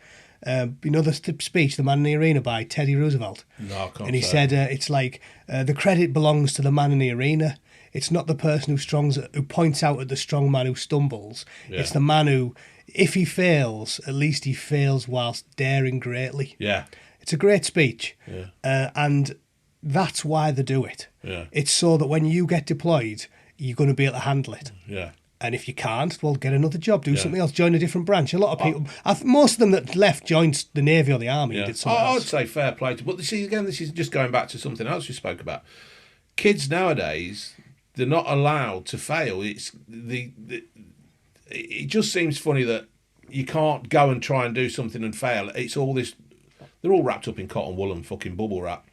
You know the speech, The Man in the Arena by Teddy Roosevelt? No, I can't And he say. said, it's like, the credit belongs to the man in the arena. It's not the person who points out at the strong man who stumbles. Yeah. It's the man who, if he fails, at least he fails whilst daring greatly. Yeah. It's a great speech. Yeah. And that's why they do it. Yeah. It's so that when you get deployed, you're going to be able to handle it. Yeah. And if you can't, well, get another job, do something else, join a different branch. A lot of people, most of them that left joined the Navy or the Army. Yeah. Did something I would else. say fair play to, but see, again, this is just going back to something else we spoke about. Kids nowadays, they're not allowed to fail. It's it just seems funny that you can't go and try and do something and fail. It's all this, they're all wrapped up in cotton wool and fucking bubble wrap.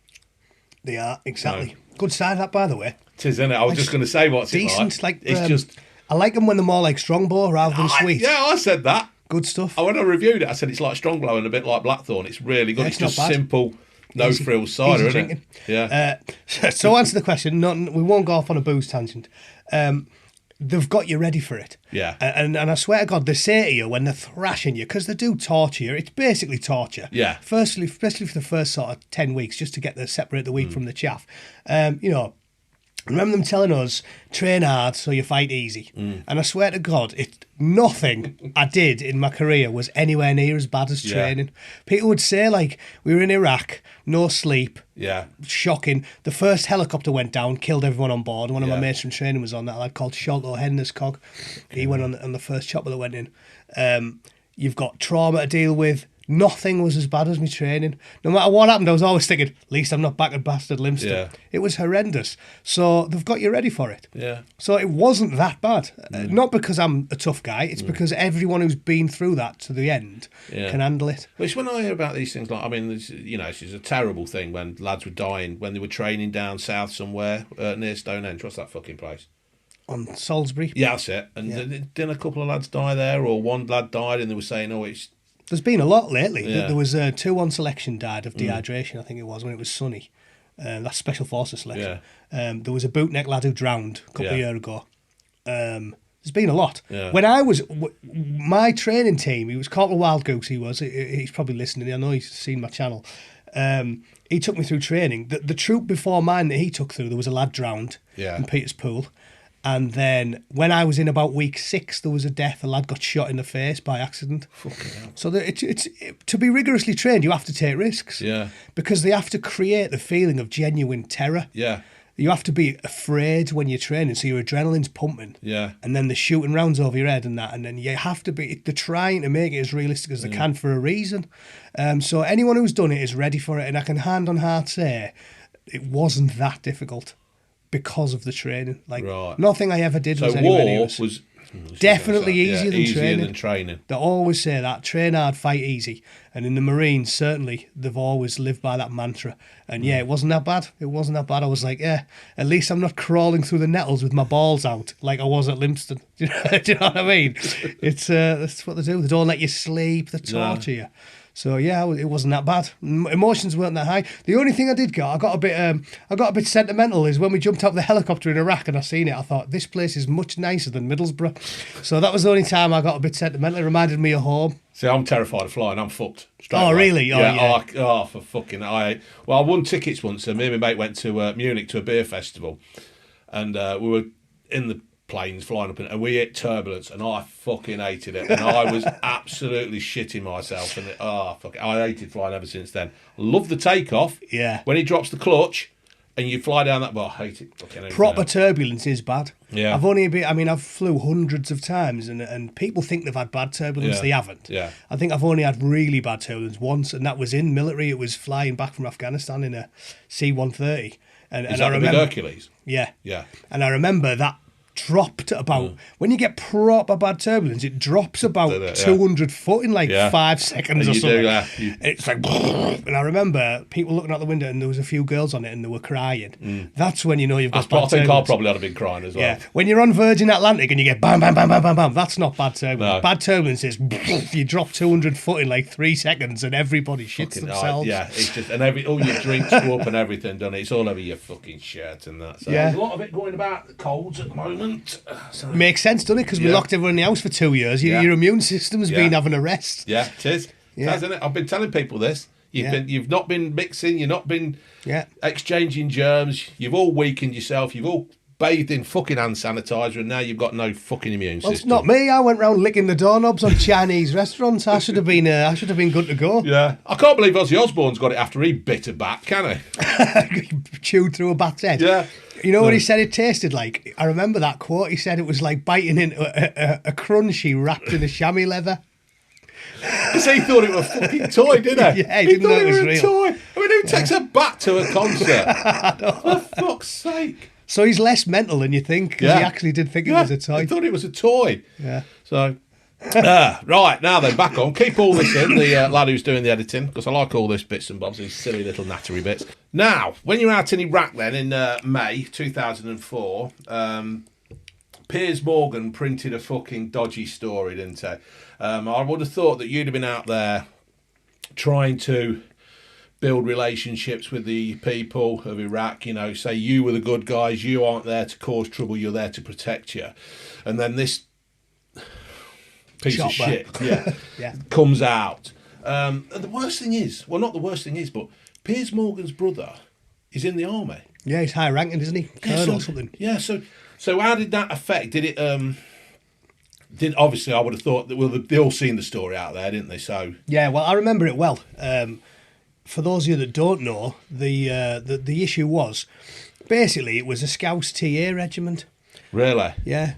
They are, exactly. Good side of that, by the way. It is, isn't it? I was just going to say what's Decent, it like. like, It's just... I like them when they're more like Strongbow rather than sweet. Yeah, I said that. Good stuff. When I reviewed it, I said it's like Strongbow and a bit like Blackthorn. It's really good. Yeah, it's it's just not bad. simple, no frills cider, isn't drinking. it? Yeah. So answer the question. We won't go off on a booze tangent. They've got you ready for it. Yeah. And I swear to God, they say to you when they're thrashing you, because they do torture you. It's basically torture. Yeah. Firstly, especially for the first sort of 10 weeks, just to separate the wheat from the chaff. I remember them telling us, train hard so you fight easy. And I swear to God, nothing I did in my career was anywhere near as bad as training. People would say, like, we were in Iraq, no sleep, shocking. The first helicopter went down, killed everyone on board. One of my mates from training was on that lad called Sholto Henderscog. He went on the first chopper that went in. You've got trauma to deal with. Nothing was as bad as my training. No matter what happened, I was always thinking, at least I'm not back at Bastard Limster. Yeah. It was horrendous. So they've got you ready for it. Yeah. So it wasn't that bad. Not because I'm a tough guy. It's because everyone who's been through that to the end can handle it. But it's when I hear about these things, like, I mean, this is a terrible thing when lads were dying, when they were training down south somewhere near Stonehenge. What's that fucking place? On Salisbury. Yeah, that's it. And didn't a couple of lads die there, or one lad died and they were saying, oh, it's... There's been a lot lately. Yeah. There was 2-1 selection died of dehydration, I think it was, when it was sunny. That's Special Forces selection. Yeah. There was a Bootneck lad who drowned a couple of years ago. There's been a lot. Yeah. When I was... my training team, he was Corporal Wild Goose, he was. He's probably listening. I know he's seen my channel. He took me through training. The troop before mine that he took through, there was a lad drowned in Peter's Pool. And then when I was in about week 6, there was a death. A lad got shot in the face by accident. Fucking hell. So to be rigorously trained, you have to take risks. Yeah. Because they have to create the feeling of genuine terror. Yeah. You have to be afraid when you're training, so your adrenaline's pumping. Yeah. And then they're shooting rounds over your head and that. And then you have to be... They're trying to make it as realistic as they can for a reason. So anyone who's done it is ready for it. And I can hand on heart say it wasn't that difficult. Because of the training, like nothing I ever did was anywhere near. Was Definitely easier than training. They always say that. Train hard, fight easy. And in the Marines, certainly, they've always lived by that mantra. And yeah, it wasn't that bad. It wasn't that bad. I was like, yeah, at least I'm not crawling through the nettles with my balls out like I was at Lympston. Do you know what I mean? It's that's what they do. They don't let you sleep. They torture you. So yeah, it wasn't that bad. Emotions weren't that high. The only thing I got a bit sentimental is when we jumped out of the helicopter in Iraq and I seen it. I thought this place is much nicer than Middlesbrough. So that was the only time I got a bit sentimental. It reminded me of home. See, I'm terrified of flying. I'm fucked. Oh, really? Oh, yeah. For fucking. I won tickets once. And me and my mate went to Munich to a beer festival, and we were in the planes flying up, and we hit Turbulence, and I fucking hated it, and I was absolutely shitting myself. And I hated flying ever since then. Love the takeoff. Yeah. When he drops the clutch, and you fly down that bar, I hate it. Proper turbulence is bad. Yeah. I've flew hundreds of times, and people think they've had bad turbulence. Yeah. They haven't. Yeah. I think I've only had really bad turbulence once, and that was in military. It was flying back from Afghanistan in a C-130. And Is that I the remember, big Hercules? Yeah. Yeah. And I remember that dropped about, when you get proper bad turbulence, it drops about 200 foot in 5 seconds or something. It's like, and I remember people looking out the window and there was a few girls on it and they were crying. That's when you know you've got bad turbulence. I think I'll probably have been crying as well. Yeah, when you're on Virgin Atlantic and you get bam, bam, bam, bam, bam, bam, that's not bad turbulence. No. Bad turbulence is you drop 200 foot in 3 seconds and everybody shits themselves. It's just, and all your drinks go up and everything, doesn't it? It's all over your fucking shirt and that. So there's a lot of it going about the colds at the moment. So. Makes sense, doesn't it? Because we locked everyone in the house for 2 years. Your immune system's been having a rest. Yeah, it is. Yeah. Hasn't it? I've been telling people this. You've not been mixing. You've not been exchanging germs. You've all weakened yourself. You've all bathed in fucking hand sanitizer, and now you've got no fucking immune system. Well, it's not me. I went round licking the doorknobs on Chinese restaurants. I should have been good to go. Yeah, I can't believe Ozzy Osbourne's got it after he bit a bat, can he? Chewed through a bat's head. Yeah. You know what he said it tasted like? I remember that quote. He said it was like biting into a crunchy wrapped in a chamois leather. Because he thought it was a fucking toy, didn't he? Yeah, he didn't know it was real. A toy. I mean, who takes a bat to a concert? For fuck's sake. So he's less mental than you think, because he actually did think it was a toy. He thought it was a toy. Yeah. So... right, now then, back on. Keep all this in, the lad who's doing the editing, because I like all this bits and bobs, these silly little nattery bits. Now, when you're out in Iraq then, in May 2004, Piers Morgan printed a fucking dodgy story, didn't he? I would have thought that you'd have been out there trying to build relationships with the people of Iraq, say you were the good guys, you aren't there to cause trouble, you're there to protect you. And then this piece of shit comes out. And the worst thing is, well, not the worst thing is, but Piers Morgan's brother is in the army. Yeah, he's high ranking, isn't he? Colonel or something. Yeah, so how did that affect? Did it, obviously I would have thought that, they all seen the story out there, didn't they? So yeah, well, I remember it well. For those of you that don't know, the issue was, basically it was a Scouse TA regiment. Really? Yeah,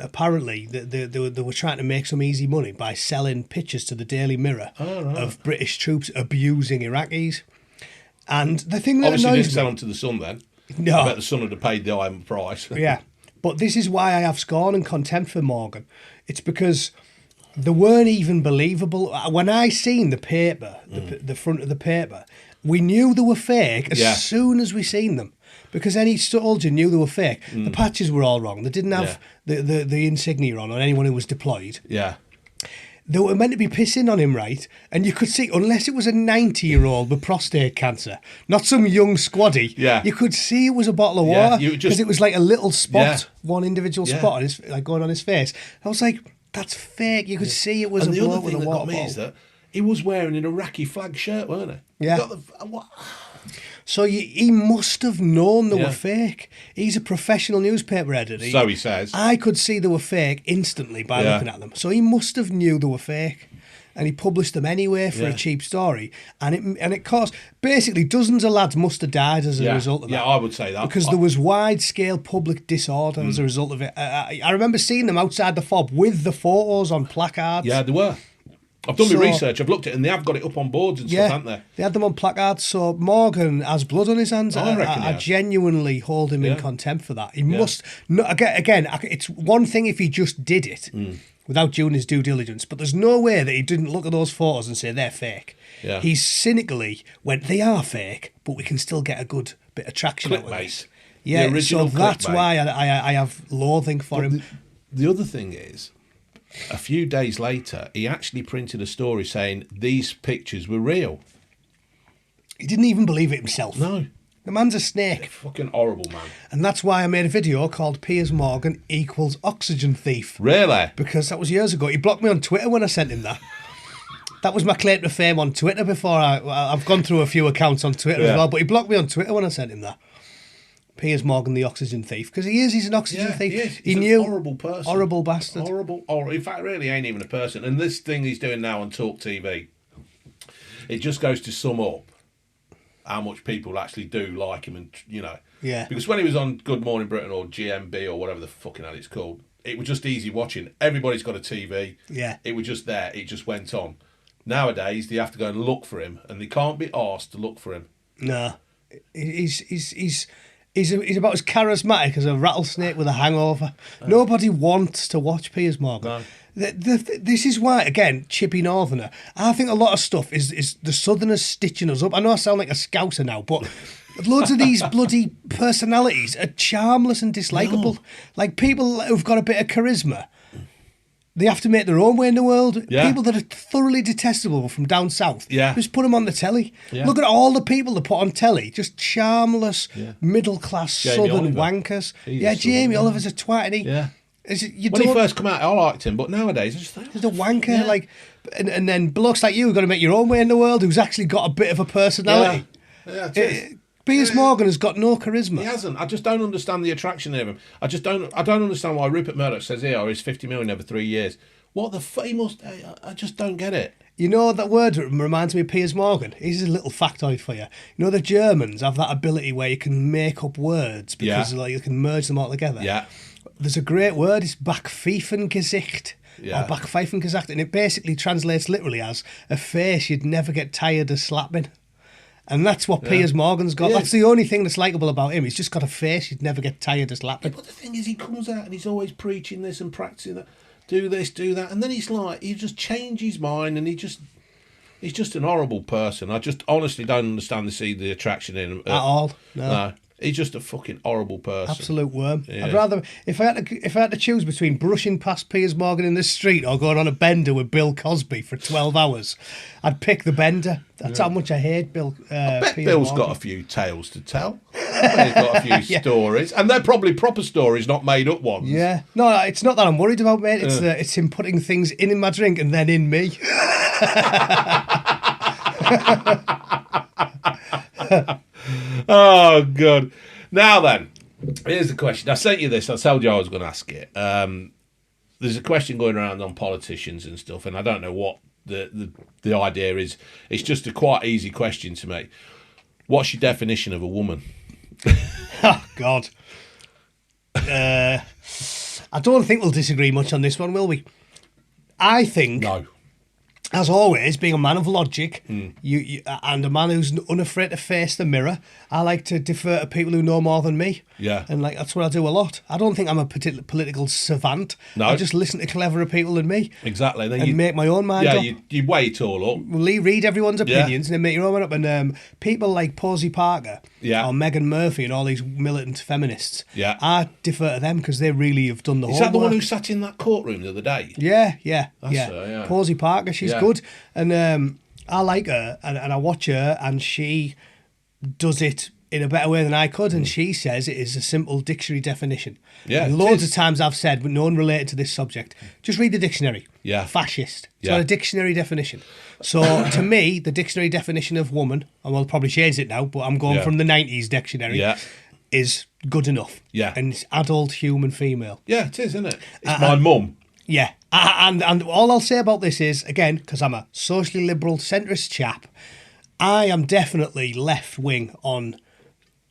apparently they were trying to make some easy money by selling pictures to the Daily Mirror of British troops abusing Iraqis. And the thing that obviously annoys didn't sell them to the Sun then. No. I bet the Sun would have paid the iron price. Yeah, but this is why I have scorn and contempt for Morgan. It's because they weren't even believable. When I seen the paper, the front of the paper, we knew they were fake as soon as we seen them. Because any soldier knew they were fake. The patches were all wrong. They didn't have the insignia on anyone who was deployed. Yeah. They were meant to be pissing on him, right? And you could see, unless it was a 90-year-old with prostate cancer, not some young squaddy, you could see it was a bottle of water. Because it was like a little spot, one individual spot on his, going on his face. I was like, that's fake. You could see it was a bloke with a water bottle. And the other thing that got me is that he was wearing an Iraqi flag shirt, weren't he? Yeah. So he must have known they were fake. He's a professional newspaper editor. So he says. I could see they were fake instantly by looking at them. So he must have knew they were fake. And he published them anyway for a cheap story. And it caused... Basically, dozens of lads must have died as a result of that. Yeah, I would say that. Because there was wide-scale public disorder as a result of it. I remember seeing them outside the FOB with the photos on placards. Yeah, they were. I've done my research. I've looked at it, and they have got it up on boards and stuff, haven't they? They had them on placards. So Morgan has blood on his hands. I genuinely hold him in contempt for that. He must. No, again, it's one thing if he just did it without doing his due diligence, but there's no way that he didn't look at those photos and say they're fake. Yeah. He cynically went, they are fake, but we can still get a good bit of traction out of this. Yeah, so that's why I have loathing for him. The other thing is, a few days later, he actually printed a story saying these pictures were real. He didn't even believe it himself. No. The man's a snake. Fucking horrible, man. And that's why I made a video called Piers Morgan equals oxygen thief. Really? Because that was years ago. He blocked me on Twitter when I sent him that. That was my claim to fame on Twitter before I've gone through a few accounts on Twitter as well, but he blocked me on Twitter when I sent him that. Piers Morgan, the oxygen thief, because he's an oxygen thief. He knew. Horrible person. Horrible bastard. Horrible. In fact, really ain't even a person. And this thing he's doing now on Talk TV, it just goes to sum up how much people actually do like him, and because when he was on Good Morning Britain or GMB or whatever the fucking hell it's called, it was just easy watching. Everybody's got a TV. Yeah. It was just there. It just went on. Nowadays, they have to go and look for him, and they can't be asked to look for him. No. He's about as charismatic as a rattlesnake with a hangover. Nobody wants to watch Piers Morgan. No. This is why, again, chippy northerner, I think a lot of stuff is the southerners stitching us up. I know I sound like a scouser now, but loads of these bloody personalities are charmless and dislikable. No. Like people who've got a bit of charisma, they have to make their own way in the world. Yeah. People that are thoroughly detestable from down south, just put them on the telly. Yeah. Look at all the people they put on telly, just charmless, middle-class southern wankers. Jamie Oliver's a twat, and when he first come out, I liked him, but nowadays I just think he's a wanker. And then blokes like you have got to make your own way in the world, who's actually got a bit of a personality. Piers Morgan has got no charisma. He hasn't. I just don't understand the attraction of him. I don't understand why Rupert Murdoch says here he's 50 million over 3 years. What the fuck? He must. I just don't get it. You know, that word reminds me of Piers Morgan. Here's a little factoid for you. You know, the Germans have that ability where you can make up words because you can merge them all together. Yeah. There's a great word. It's Backpfeifengesicht. Or Backpfeifengesicht, and it basically translates literally as a face you'd never get tired of slapping. And that's what Piers Morgan's got. That's the only thing that's likeable about him. He's just got a face you'd never get tired of slapping. But the thing is, he comes out and he's always preaching this and practicing that. Do this, do that. And then he just changes his mind, and he's just an horrible person. I just honestly don't understand the attraction in him. At all. No. He's just a fucking horrible person. Absolute worm. Yeah. I'd rather, if I had to choose between brushing past Piers Morgan in the street or going on a bender with Bill Cosby for 12 hours, I'd pick the bender. That's how much I hate Bill. I bet Piers Bill's Morgan. Got a few tales to tell. He's got a few stories, and they're probably proper stories, not made up ones. Yeah. No, it's not that I'm worried about, mate. It's him putting things in my drink and then in me. Oh, God. Now then, here's the question. I sent you this. I told you I was going to ask it. There's a question going around on politicians and stuff, and I don't know what the idea is. It's just a quite easy question to me. What's your definition of a woman? Oh, God. I don't think we'll disagree much on this one, will we? I think... No. As always, being a man of logic, you and a man who's unafraid to face the mirror, I like to defer to people who know more than me. Yeah. And that's what I do a lot. I don't think I'm a political savant. No. I just listen to cleverer people than me. Exactly. Then you make my own mind up. Yeah, you weigh it all up. Read everyone's opinions and then make your own mind up. And people like Posey Parker or Megan Murphy and all these militant feminists, I defer to them because they really have done the homework. Is that the one who sat in that courtroom the other day? Yeah. Posey Parker, she's good. And I like her and I watch her, and she does it in a better way than I could, and she says it is a simple dictionary definition. Yeah, and loads of times I've said, but no one related to this subject, just read the dictionary. Yeah. Fascist. It's got a dictionary definition. So to me, the dictionary definition of woman, and we'll probably change it now, but I'm going from the 90s dictionary, is good enough. Yeah. And it's adult human female. Yeah, it is, isn't it? It's my mum. Yeah. And all I'll say about this is, again, because I'm a socially liberal centrist chap, I am definitely left-wing on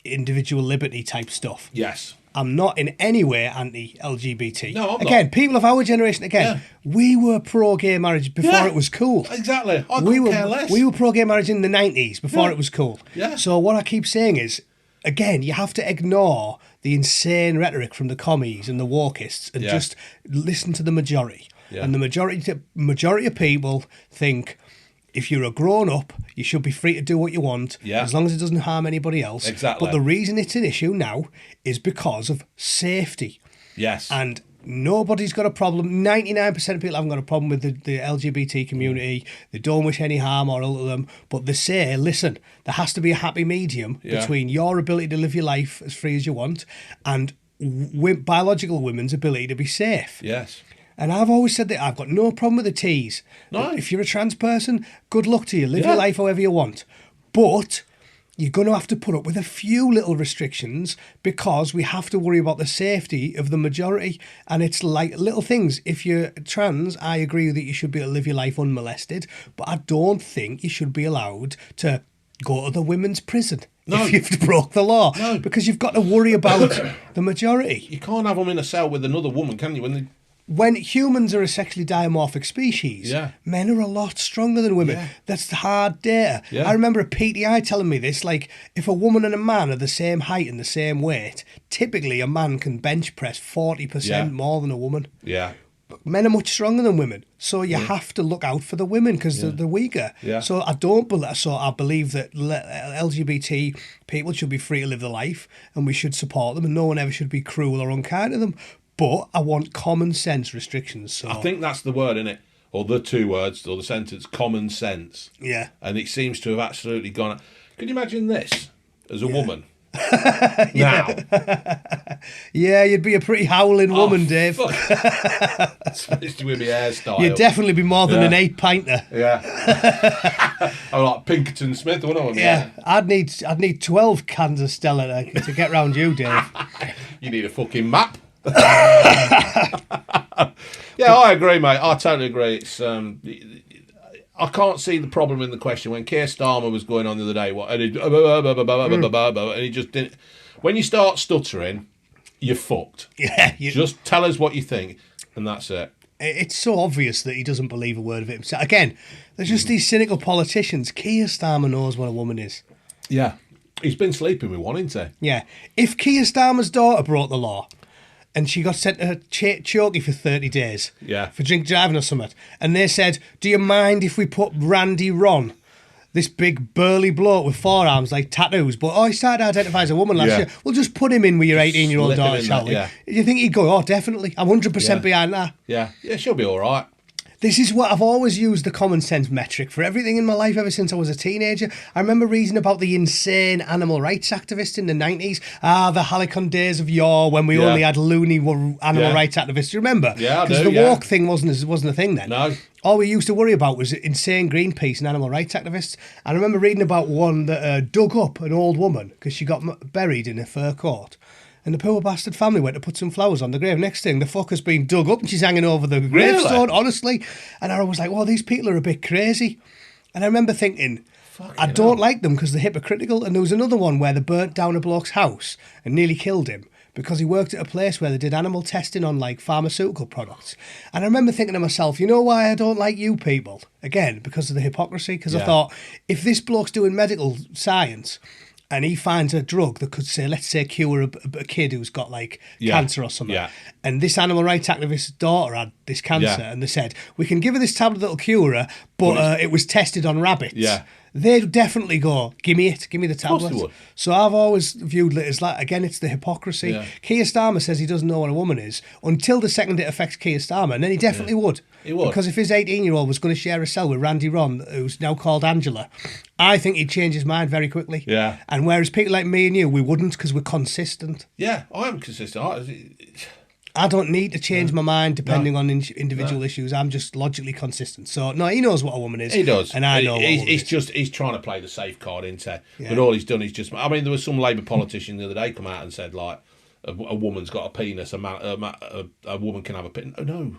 individual liberty type stuff. Yes. I'm not in any way anti-LGBT. No, I'm again, not. people of our generation, we were pro-gay marriage before it was cool. Exactly. I couldn't care less. We were pro-gay marriage in the 90s before it was cool. Yeah. So what I keep saying is, again, you have to ignore the insane rhetoric from the commies and the wokists and just listen to the majority. Yeah. And the majority of people think if you're a grown-up, you should be free to do what you want, as long as it doesn't harm anybody else. Exactly. But the reason it's an issue now is because of safety. Yes. And nobody's got a problem. 99% of people haven't got a problem with the LGBT community. They don't wish any harm or ill to them. But they say, listen, there has to be a happy medium between your ability to live your life as free as you want and biological women's ability to be safe. Yes. And I've always said that I've got no problem with the T's. No. If you're a trans person, good luck to you. Live your life however you want. But you're going to have to put up with a few little restrictions because we have to worry about the safety of the majority. And it's like little things. If you're trans, I agree that you should be able to live your life unmolested. But I don't think you should be allowed to go to the women's prison. If you've broke the law. No. Because you've got to worry about the majority. You can't have them in a cell with another woman, can you? When humans are a sexually dimorphic species, men are a lot stronger than women. Yeah. That's the hard data. Yeah. I remember a PTI telling me this, like, if a woman and a man are the same height and the same weight, typically a man can bench press 40% more than a woman. Yeah. But men are much stronger than women. So you have to look out for the women because they're weaker. Yeah. So I believe that LGBT people should be free to live their life and we should support them and no one ever should be cruel or unkind to them. But I want common sense restrictions. So I think that's the word, isn't it? Or the two words, or the sentence, common sense. Yeah. And it seems to have absolutely gone. Could you imagine this as a woman? Now. Yeah, you'd be a pretty howling woman, Dave. Especially with my hairstyle. You'd definitely be more than an 8-pinter. Yeah. I'm like Pinkerton Smith, wouldn't I? Yeah. I'd need 12 cans of Stella to get round you, Dave. You need a fucking map. Yeah, I agree, mate. I totally agree. It's I can't see the problem in the question when Keir Starmer was going on the other day. And he just didn't. When you start stuttering, you're fucked. Yeah, just tell us what you think, and that's it. It's so obvious that he doesn't believe a word of it himself. Again, there's just these cynical politicians. Keir Starmer knows what a woman is. Yeah, he's been sleeping with one, hasn't he? Yeah, if Keir Starmer's daughter broke the law. And she got sent to Chokey for 30 days. Yeah. For drink driving or something. And they said, do you mind if we put Randy Ron, this big burly bloke with forearms like tattoos, but he started to identify as a woman last year. We'll just put him in with your 18-year-old daughter, shall we? Yeah. You think he'd go, definitely. I'm 100% behind that. Yeah. Yeah, she'll be all right. This is what I've always used the common sense metric for everything in my life ever since I was a teenager. I remember reading about the insane animal rights activists in the 90s. The Halicon days of yore when we only had loony animal rights activists. Do you remember? Yeah, I do. Because the walk thing wasn't a thing then. No. All we used to worry about was insane Greenpeace and animal rights activists. I remember reading about one that dug up an old woman because she got buried in a fur coat. And the poor bastard family went to put some flowers on the grave. Next thing, the fucker's been dug up and she's hanging over the gravestone, honestly. And I was like, these people are a bit crazy. And I remember thinking, I don't like them because they're hypocritical. And there was another one where they burnt down a bloke's house and nearly killed him because he worked at a place where they did animal testing on, like, pharmaceutical products. And I remember thinking to myself, you know why I don't like you people? Again, because of the hypocrisy. Because I thought, if this bloke's doing medical science and he finds a drug that could say, let's say, cure a kid who's got like cancer or something. Yeah. And this animal rights activist's daughter had this cancer, and they said, we can give her this tablet that'll cure her, but it was tested on rabbits. Yeah. They'd definitely go, give me the tablet. Of course they would. So I've always viewed it as like, again, it's the hypocrisy. Yeah. Keir Starmer says he doesn't know what a woman is until the second it affects Keir Starmer, and then he definitely would. He would. Because if his 18-year-old was going to share a cell with Randy Ron, who's now called Angela, I think he'd change his mind very quickly. Yeah. And whereas people like me and you, we wouldn't because we're consistent. Yeah, I am consistent. I don't need to change my mind depending on individual issues. I'm just logically consistent. So, no, he knows what a woman is. He does. And I know what a woman is. He's trying to play the safe card, isn't he? Yeah. But all he's done is just... I mean, there was some Labour politician the other day come out and said, like, a woman's got a penis, a woman can have a penis. No.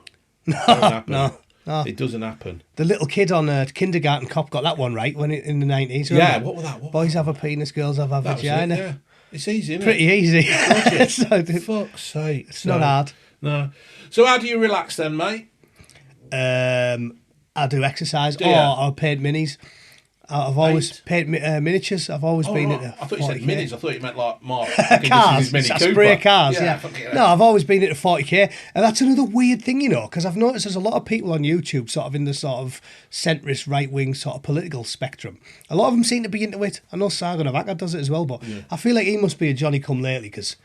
No. It doesn't happen. The little kid on Kindergarten Cop got that one right in the 90s. Yeah, what was that? Boys have a penis, girls have a vagina. It's easy, isn't Pretty it? easy. Fuck's sake. It's not hard. No. So how do you relax then, mate? I do exercise, Do you? or I'll paint minis. I've always paint miniatures. I've always been Right. into. I thought you said 40K. minis. I thought you meant like Mark. Cars, Mini Cooper. spray cars, yeah. fucking No, I've always been into 40k, and that's another weird thing, you know, because I've noticed there's a lot of people on YouTube sort of in the sort of centrist, right-wing sort of political spectrum. A lot of them seem to be into it. I know Sargon of Akkad does it as well, but I feel like he must be a Johnny-come-lately because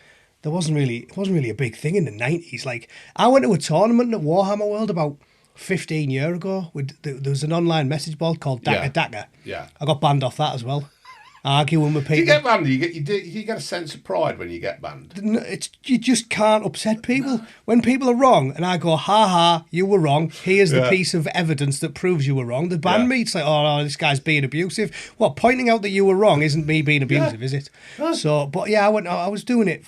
it wasn't really a big thing in the 90s. Like, I went to a tournament at Warhammer World about 15 years ago. There was an online message board called Daka. Yeah. I got banned off that as well. Arguing with people. Do you get banned? You get a sense of pride when you get banned. You just can't upset people. When people are wrong and I go, ha ha, you were wrong. Here's the piece of evidence that proves you were wrong. They ban me. It's like, oh, no, this guy's being abusive. Well, pointing out that you were wrong isn't me being abusive, is it? So, but yeah, I was doing it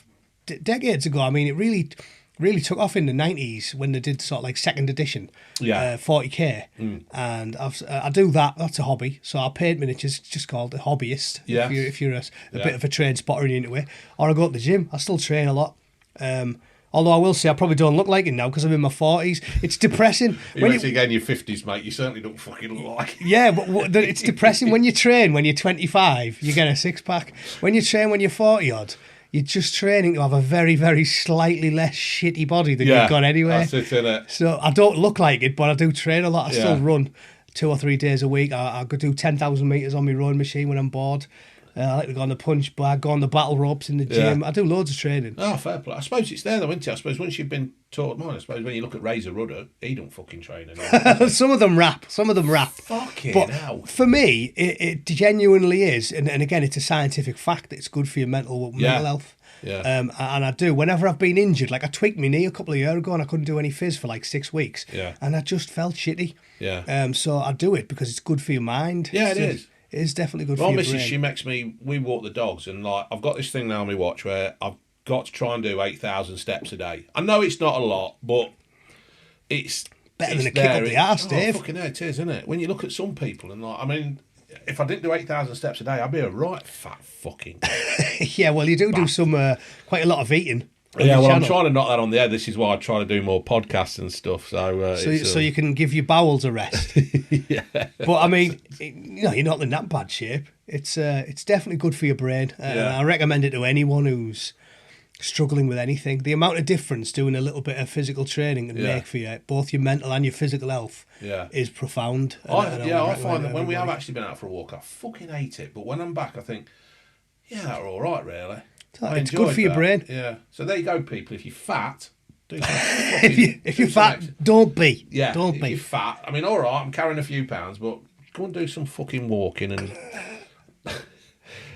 decades ago. I mean, it really took off in the 90s when they did sort of like second edition 40k, and I do that. That's a hobby, so I paint miniatures. It's just called a hobbyist. If you're a bit of a trained spotter and into it, or I go to the gym. I still train a lot. Although I will say I probably don't look like it now because I'm in my 40s. It's depressing. When you get in your 50s, mate, you certainly don't fucking look like it. Yeah, but it's depressing when you train when you're 25. You get a six-pack. When you train when you're 40-odd, you're just training to have a very, very slightly less shitty body than you've got anyway. That's it, innit? So I don't look like it, but I do train a lot. I still run 2 or 3 days a week. I could do 10,000 metres on my rowing machine when I'm bored. I like to go on the punch bag, go on the battle ropes in the gym. I do loads of training. Oh, fair play. I suppose it's there though, isn't it? I suppose once you've been taught mine, I suppose when you look at Razor Rudder, he don't fucking train anymore. Some of them rap. Fucking hell. For me, it genuinely is, and again, it's a scientific fact that it's good for your mental health. Yeah. And I do. Whenever I've been injured, like I tweaked my knee a couple of years ago and I couldn't do any phys for like 6 weeks. Yeah. And I just felt shitty. Yeah. So I do it because it's good for your mind. Yeah, it is. It is definitely good for My your missus, brain. she makes me, we walk the dogs, and like I've got this thing now on my watch where I've got to try and do 8,000 steps a day. I know it's not a lot, but it's Better than a there. kick up the arse, Dave. Fucking hell, it is, isn't it? When you look at some people and like, I mean, if I didn't do 8,000 steps a day, I'd be a right fat fucking. Yeah, well, you do some quite a lot of eating. Yeah, well, I'm trying to knock that on the head. This is why I try to do more podcasts and stuff. So you can give your bowels a rest. Yeah. But I mean, you're not in that bad shape. It's definitely good for your brain. I recommend it to anyone who's struggling with anything. The amount of difference doing a little bit of physical training can make for you, both your mental and your physical health is profound. I find that when we have actually been out for a walk, I fucking hate it. But when I'm back, I think, they're all right, really. It's good for your brain. Yeah. So there you go, people. If you're fat, do some if you're fat, don't be. Yeah. Don't if be. you're fat, I mean, all right, I'm carrying a few pounds, but go and do some fucking walking and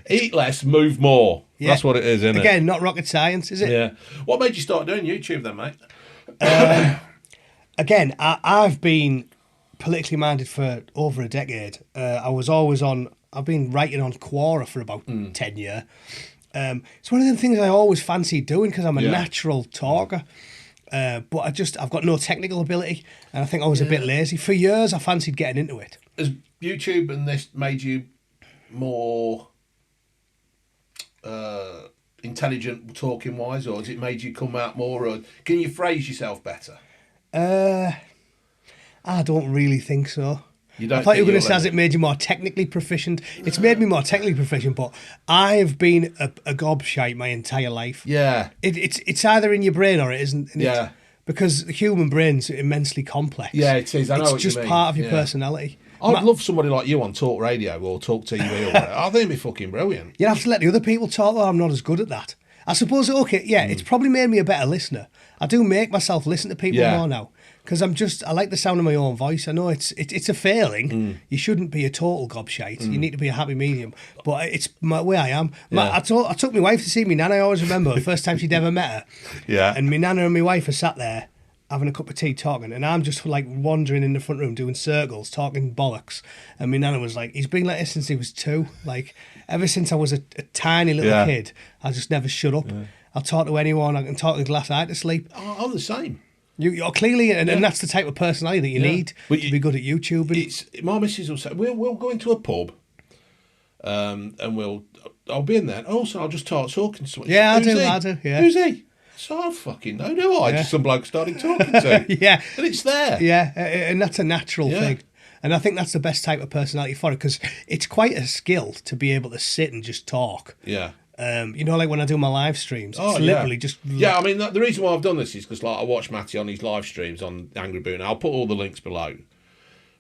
eat less, move more. Yeah. That's what it is, isn't it? Again, not rocket science, is it? Yeah. What made you start doing YouTube then, mate? Again, I've been politically minded for over a decade. I've been writing on Quora for about 10 years. It's one of the things I always fancied doing because I'm a natural talker. But I've got no technical ability, and I think I was a bit lazy. For years, I fancied getting into it. Has YouTube and this made you more intelligent talking wise, or has it made you come out more, or can you phrase yourself better? I don't really think so. I thought you were going to say, has it made you more technically proficient? It's made me more technically proficient, but I've been a gobshite my entire life. Yeah. It's either in your brain or it isn't. Yeah. Because the human brain's immensely complex. Yeah, it is. I know what you mean. It's just part of your personality. I'd love somebody like you on Talk Radio or Talk TV or whatever. I think it'd be fucking brilliant. You'd have to let the other people talk, though. I'm not as good at that. I suppose, it's probably made me a better listener. I do make myself listen to people more now. Because I like the sound of my own voice. I know it's a failing. You shouldn't be a total gobshite. You need to be a happy medium. But it's my way I am. I took my wife to see me nana. I always remember the first time she'd ever met her. Yeah. And my nana and my wife are sat there having a cup of tea talking, and I'm just like wandering in the front room doing circles, talking bollocks. And my nana was like, he's been like this since he was 2. Like, ever since I was a tiny little kid, I just never shut up. Yeah. I'll talk to anyone. I can talk to a glass eye to sleep. I'm the same. You're clearly, and that's the type of personality that you need to be good at YouTube. My missus will say, we'll go into a pub, and we'll I'll be in there. And also, I'll just start talking to someone. Yeah, I Who's do, he? yeah. Who's he? So I don't fucking know, do I? Just some bloke started talking to. Yeah. And it's there. Yeah, and that's a natural Yeah. thing. And I think that's the best type of personality for it, because it's quite a skill to be able to sit and just talk. Yeah. You know, like when I do my live streams, it's yeah. literally just... Yeah, I mean, the reason why I've done this is because like, I watch Matty on his live streams on Angry Boone. I'll put all the links below.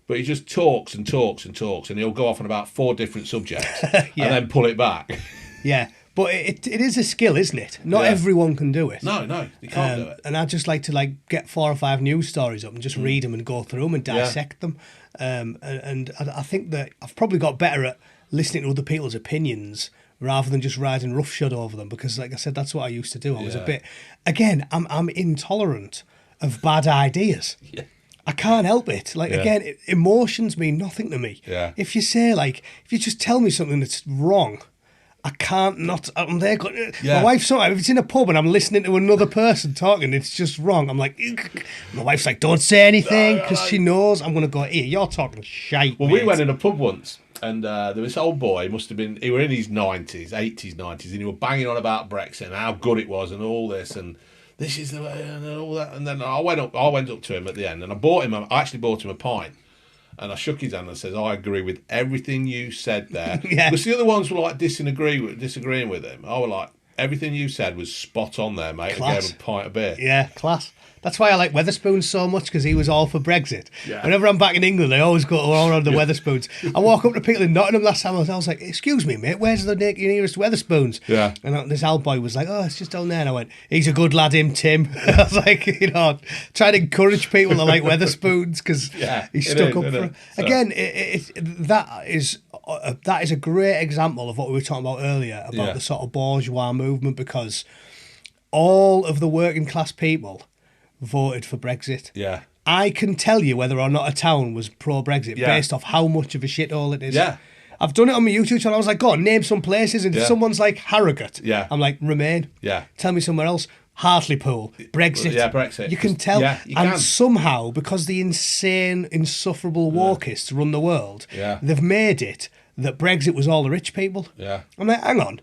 But he just talks and talks and talks, and he'll go off on about 4 different subjects and then pull it back. Yeah, but it is a skill, isn't it? Not everyone can do it. No, you can't do it. And I just like to get 4 or 5 news stories up and just read them and go through them and dissect them. And I think that I've probably got better at listening to other people's opinions rather than just riding roughshod over them, because, like I said, that's what I used to do. I was a bit... Again, I'm intolerant of bad ideas. Yeah. I can't help it. Again, emotions mean nothing to me. Yeah. If you say, if you just tell me something that's wrong, I can't not... I'm there going... My wife, sometimes, if it's in a pub and I'm listening to another person talking, it's just wrong. I'm like... My wife's like, don't say anything, because she knows I'm going to go, here, you're talking shite, Well, mate. we went in a pub once, and there was this old boy, he were in his 90s, 80s, 90s, and he were banging on about Brexit and how good it was and all this, and this is the way, and all that. And then I went up to him at the end, and I actually bought him a pint. And I shook his hand and says, I agree with everything you said there. Yeah. Because the other ones were like disagreeing with him. I was like, everything you said was spot on there, mate. Class. I gave him a pint of beer. Yeah, class. That's why I like Weatherspoons so much, because he was all for Brexit. Yeah. Whenever I'm back in England, I always go all around the Weatherspoons. I walk up to people in Nottingham last time, I was like, excuse me, mate, where's the nearest Weatherspoons? Yeah. And this old boy was like, oh, it's just down there. And I went, he's a good lad, him, Tim. I was like, trying to encourage people to like Weatherspoons, because he stuck up for it. So. Again, that is a great example of what we were talking about earlier, about the sort of bourgeois movement, because all of the working class people voted for Brexit. Yeah. I can tell you whether or not a town was pro-Brexit based off how much of a shithole it is. Yeah. I've done it on my YouTube channel. I was like, go on, name some places. And if someone's like Harrogate, I'm like, Remain. Yeah. Tell me somewhere else. Hartlepool, Brexit. Yeah, Brexit. You can tell. Yeah, you and can. somehow, because the insane, insufferable walkists run the world, they've made it that Brexit was all the rich people. Yeah. I'm like, hang on.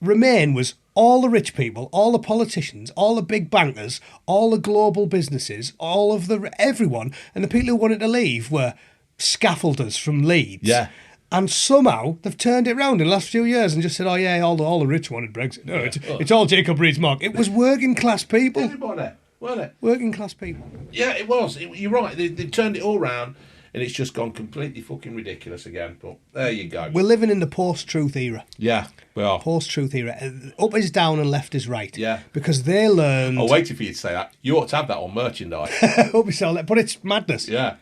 Remain was all the rich people, all the politicians, all the big bankers, all the global businesses, everyone, and the people who wanted to leave were scaffolders from Leeds. Yeah. And somehow they've turned it around in the last few years and just said, oh yeah, all the rich wanted Brexit. No, it's all Jacob Rees-Mogg. It was working class people. Everybody, wasn't it? Working class people. Yeah, it was. You're right. They turned it all round, and it's just gone completely fucking ridiculous again. But there you go. We're living in the post-truth era. Yeah, we are. Post-truth era. Up is down and left is right. Yeah. Because they learned... I waited for you to say that. You ought to have that on merchandise. Up is down, but it's madness. Yeah.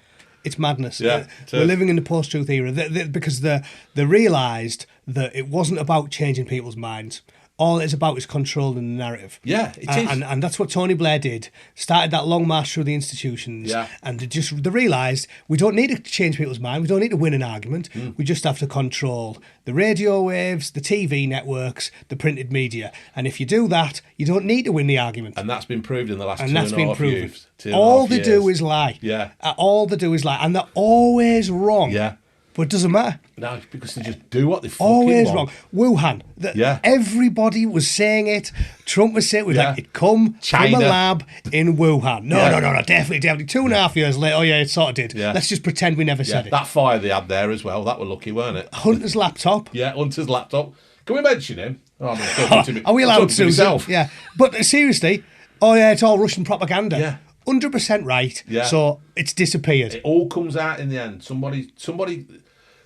It's madness. Yeah, we're living in the post-truth era because they realised that it wasn't about changing people's minds. All it's about is controlling the narrative. Yeah, it is. And that's what Tony Blair did. Started that long march through the institutions. Yeah. And they realised we don't need to change people's mind. We don't need to win an argument. We just have to control the radio waves, the TV networks, the printed media. And if you do that, you don't need to win the argument. And that's been proved in the last And 2.5 years. All they do is lie. Yeah. All they do is lie. And they're always wrong. Yeah. But it doesn't matter. No, because they just do what they fucking Always want. wrong. Wuhan. Everybody was saying it. Trump was saying it. Like, it come China. from a lab in Wuhan. No, definitely. 2.5 years later, oh yeah, it sort of did. Yeah. Let's just pretend we never said it. That fire they had there as well, that were lucky, weren't it? Hunter's laptop. Yeah, Hunter's laptop. Can we mention him? Oh, I'm talking to me. Are we allowed to? Myself. Yeah. But seriously, oh yeah, it's all Russian propaganda. Yeah. 100% right. Yeah. So it's disappeared. It all comes out in the end. Somebody.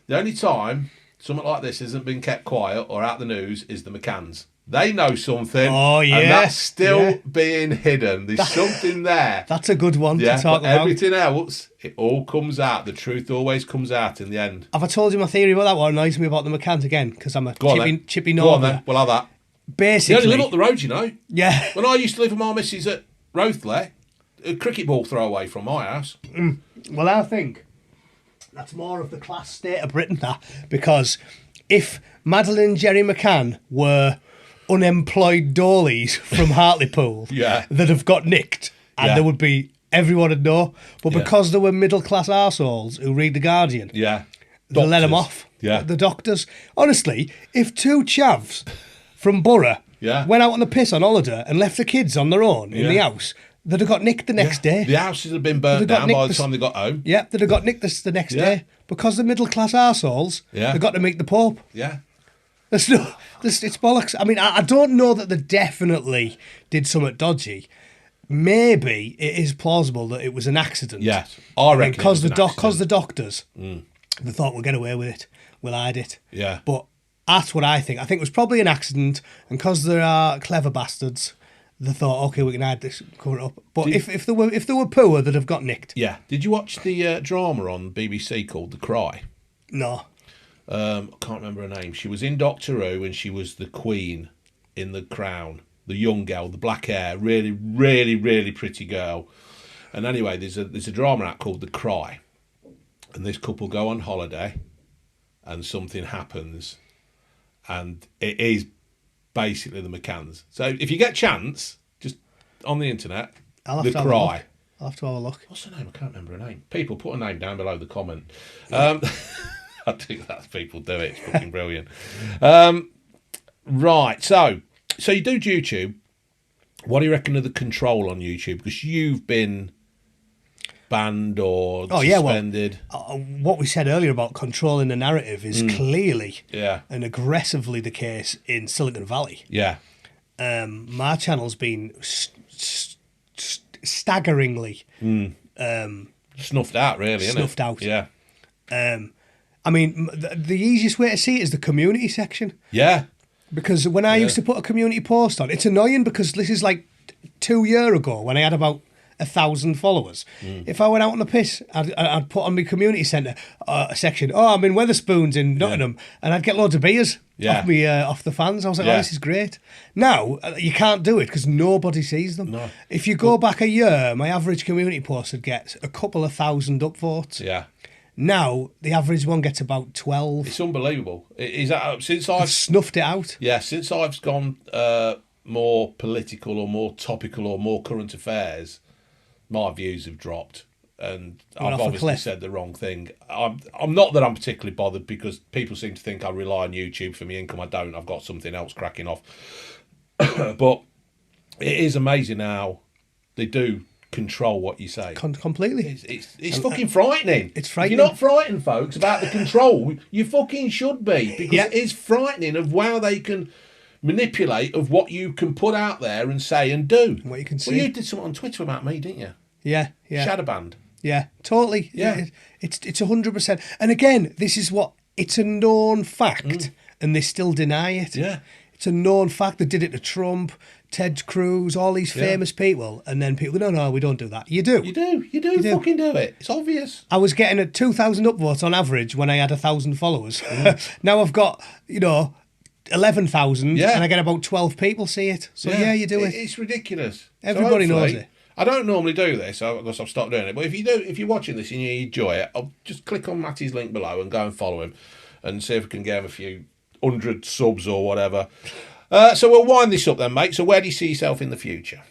The only time something like this hasn't been kept quiet or out the news is the McCanns. They know something. Oh, yeah. And that's still being hidden. There's something there. That's a good one to talk but about. Everything else, it all comes out. The truth always comes out in the end. Have I told you my theory about that? What annoys me about the McCanns again? Because I'm a chippy Go on northerner. then. We'll have that. Basically, They only live up the road, you know. Yeah. When I used to live with my missus at Rothley, a cricket ball throw away from my house. Well, I think that's more of the class state of Britain, that, because if Madeleine and Jerry McCann were unemployed dollies from Hartlepool that have got nicked, and there would be, everyone would know, but because they were middle class arseholes who read The Guardian, they let them off. Yeah. The doctors. Honestly, if two chavs from Borough went out on the piss on holiday and left the kids on their own in the house, they'd have got nicked the next day. The houses had been burnt down by the time they got home. Yeah, they'd have got nicked the next day. Because the middle class arseholes, they got to meet the Pope. Yeah. It's bollocks. I mean, I don't know that they definitely did something dodgy. Maybe it is plausible that it was an accident. Yes, I reckon. Because the doctors, they thought we'll get away with it, we'll hide it. Yeah. But that's what I think. I think it was probably an accident, and because there are clever bastards, they thought, okay, we can hide this, cover it up. But if they were poor, they'd have got nicked. Yeah. Did you watch the drama on BBC called The Cry? No. I can't remember her name. She was in Doctor Who, and she was the Queen in The Crown. The young girl, the black hair, really, really, really pretty girl. And anyway, there's a drama act called The Cry, and this couple go on holiday, and something happens, and it is basically the McCanns. So if you get a chance, just on the internet, The Cry. I'll have to have a look. What's her name? I can't remember her name. People, put her name down below the comment. I think that's people do it. It's fucking brilliant. Right, so you do YouTube. What do you reckon of the control on YouTube? Because you've been banned or suspended. What we said earlier about controlling the narrative is clearly and aggressively the case in Silicon Valley. Yeah. My channel's been staggeringly snuffed out, really, isn't it? Snuffed out. Yeah. I mean, the easiest way to see it is the community section. Yeah. Because when I used to put a community post on, it's annoying because this is like 2 years ago when I had about 1,000 followers. If I went out on the piss, I'd put on my community centre section, I'm in Wetherspoons in Nottingham, and I'd get loads of beers off the fans. I was like, this is great. Now, you can't do it because nobody sees them. No. If you go back a year, my average community post would get a couple of thousand upvotes. Yeah. Now, the average one gets about 12. It's unbelievable. Since I've snuffed it out. Yeah, since I've gone more political or more topical or more current affairs, my views have dropped. And I've obviously said the wrong thing. I'm not that I'm particularly bothered because people seem to think I rely on YouTube for my income. I don't. I've got something else cracking off. But it is amazing how they do control what you say. Completely. It's fucking frightening. It's frightening. If you're not frightened, folks, about the control, you fucking should be, because it is frightening of how they can manipulate of what you can put out there and say and do. What you can see. Well, you did something on Twitter about me, didn't you? Yeah. Shadow banned. Yeah, totally. Yeah. It's 100%. And again, this is it's a known fact, and they still deny it. Yeah. It's a known fact. They did it to Trump, Ted Cruz, all these famous people, and then people go, no, we don't do that. You do. You do fucking do it. It's obvious. I was getting 2,000 upvotes on average when I had 1,000 followers. Now I've got, 11,000, and I get about 12 people see it. So you do it. It's ridiculous. Everybody knows it. I don't normally do this, because I've stopped doing it. But if you're watching this and you enjoy it, I'll just click on Matty's link below and go and follow him, and see if we can get him a few 100 subs or whatever. So we'll wind this up then, mate. So where do you see yourself in the future?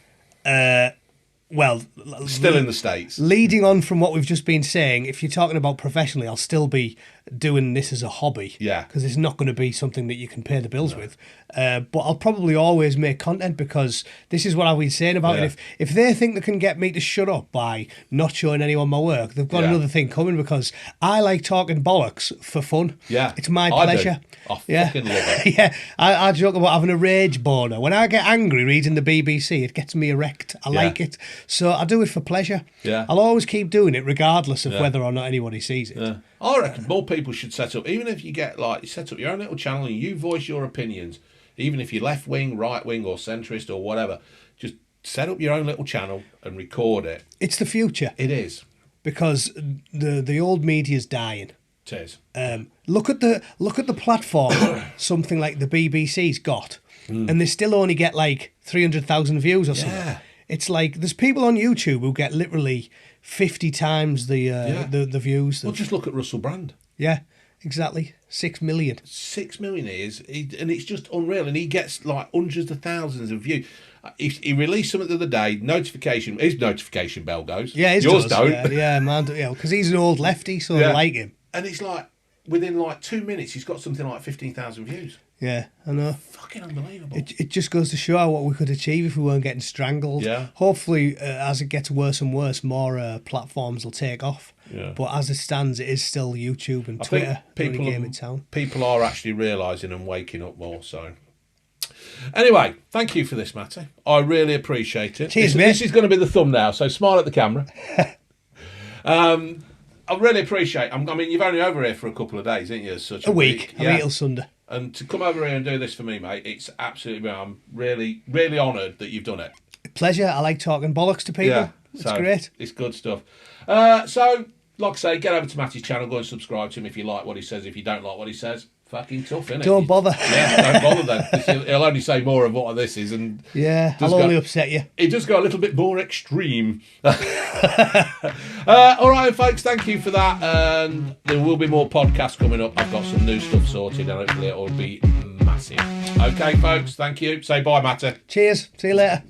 Well, still in the States. Leading on from what we've just been saying, if you're talking about professionally, I'll still be doing this as a hobby. Yeah. Because it's not going to be something that you can pay the bills with. But I'll probably always make content because this is what I've been saying about it. If they think they can get me to shut up by not showing anyone my work, they've got another thing coming, because I like talking bollocks for fun. Yeah. It's my pleasure. I fucking love it. Yeah. I joke about having a rage boner. When I get angry reading the BBC, it gets me erect. I like it. So I do it for pleasure. Yeah. I'll always keep doing it regardless of whether or not anybody sees it. Yeah. I reckon more people should set up, even if you get you set up your own little channel and you voice your opinions, even if you're left wing, right wing, or centrist or whatever, just set up your own little channel and record it. It's the future. It is. Because the old media's dying. It is. Look at the platform something like the BBC's got, and they still only get like 300,000 views or something. Yeah. It's like there's people on YouTube who get literally 50 times the views. Well, just look at Russell Brand. Yeah, exactly. 6 million. 6 million and it's just unreal. And he gets like hundreds of thousands of views. He released something the other day. His notification bell goes. Yeah, yours don't. Yeah, man. Yeah, because he's an old lefty, so I like him. And it's like, within like 2 minutes, he's got something like 15,000 views. Yeah, I know. Fucking unbelievable. It just goes to show what we could achieve if we weren't getting strangled. Yeah. Hopefully, as it gets worse and worse, more platforms will take off. Yeah. But as it stands, it is still YouTube and I think Twitter. The only game in town. People are actually realising and waking up more, so... Anyway, thank you for this, Matty. I really appreciate it. Cheers, mate. This is going to be the thumbnail, so smile at the camera. I really appreciate it. I mean, you've only over here for a couple of days, ain't you? Such a week. I'm here till Sunday. And to come over here and do this for me, mate, it's absolutely... I'm really, really honoured that you've done it. Pleasure. I like talking bollocks to people. Yeah, It's so great. It's good stuff. So, like I say, get over to Matty's channel, go and subscribe to him if you like what he says. If you don't like what he says, fucking tough, innit? Don't bother. Yeah, don't bother then. He'll only say more of what this is. And yeah, I'll only upset you. It does go a little bit more extreme. All right, folks, thank you for that. And there will be more podcasts coming up. I've got some new stuff sorted and hopefully it'll be massive. Okay, folks, thank you. Say bye, Matty. Cheers. See you later.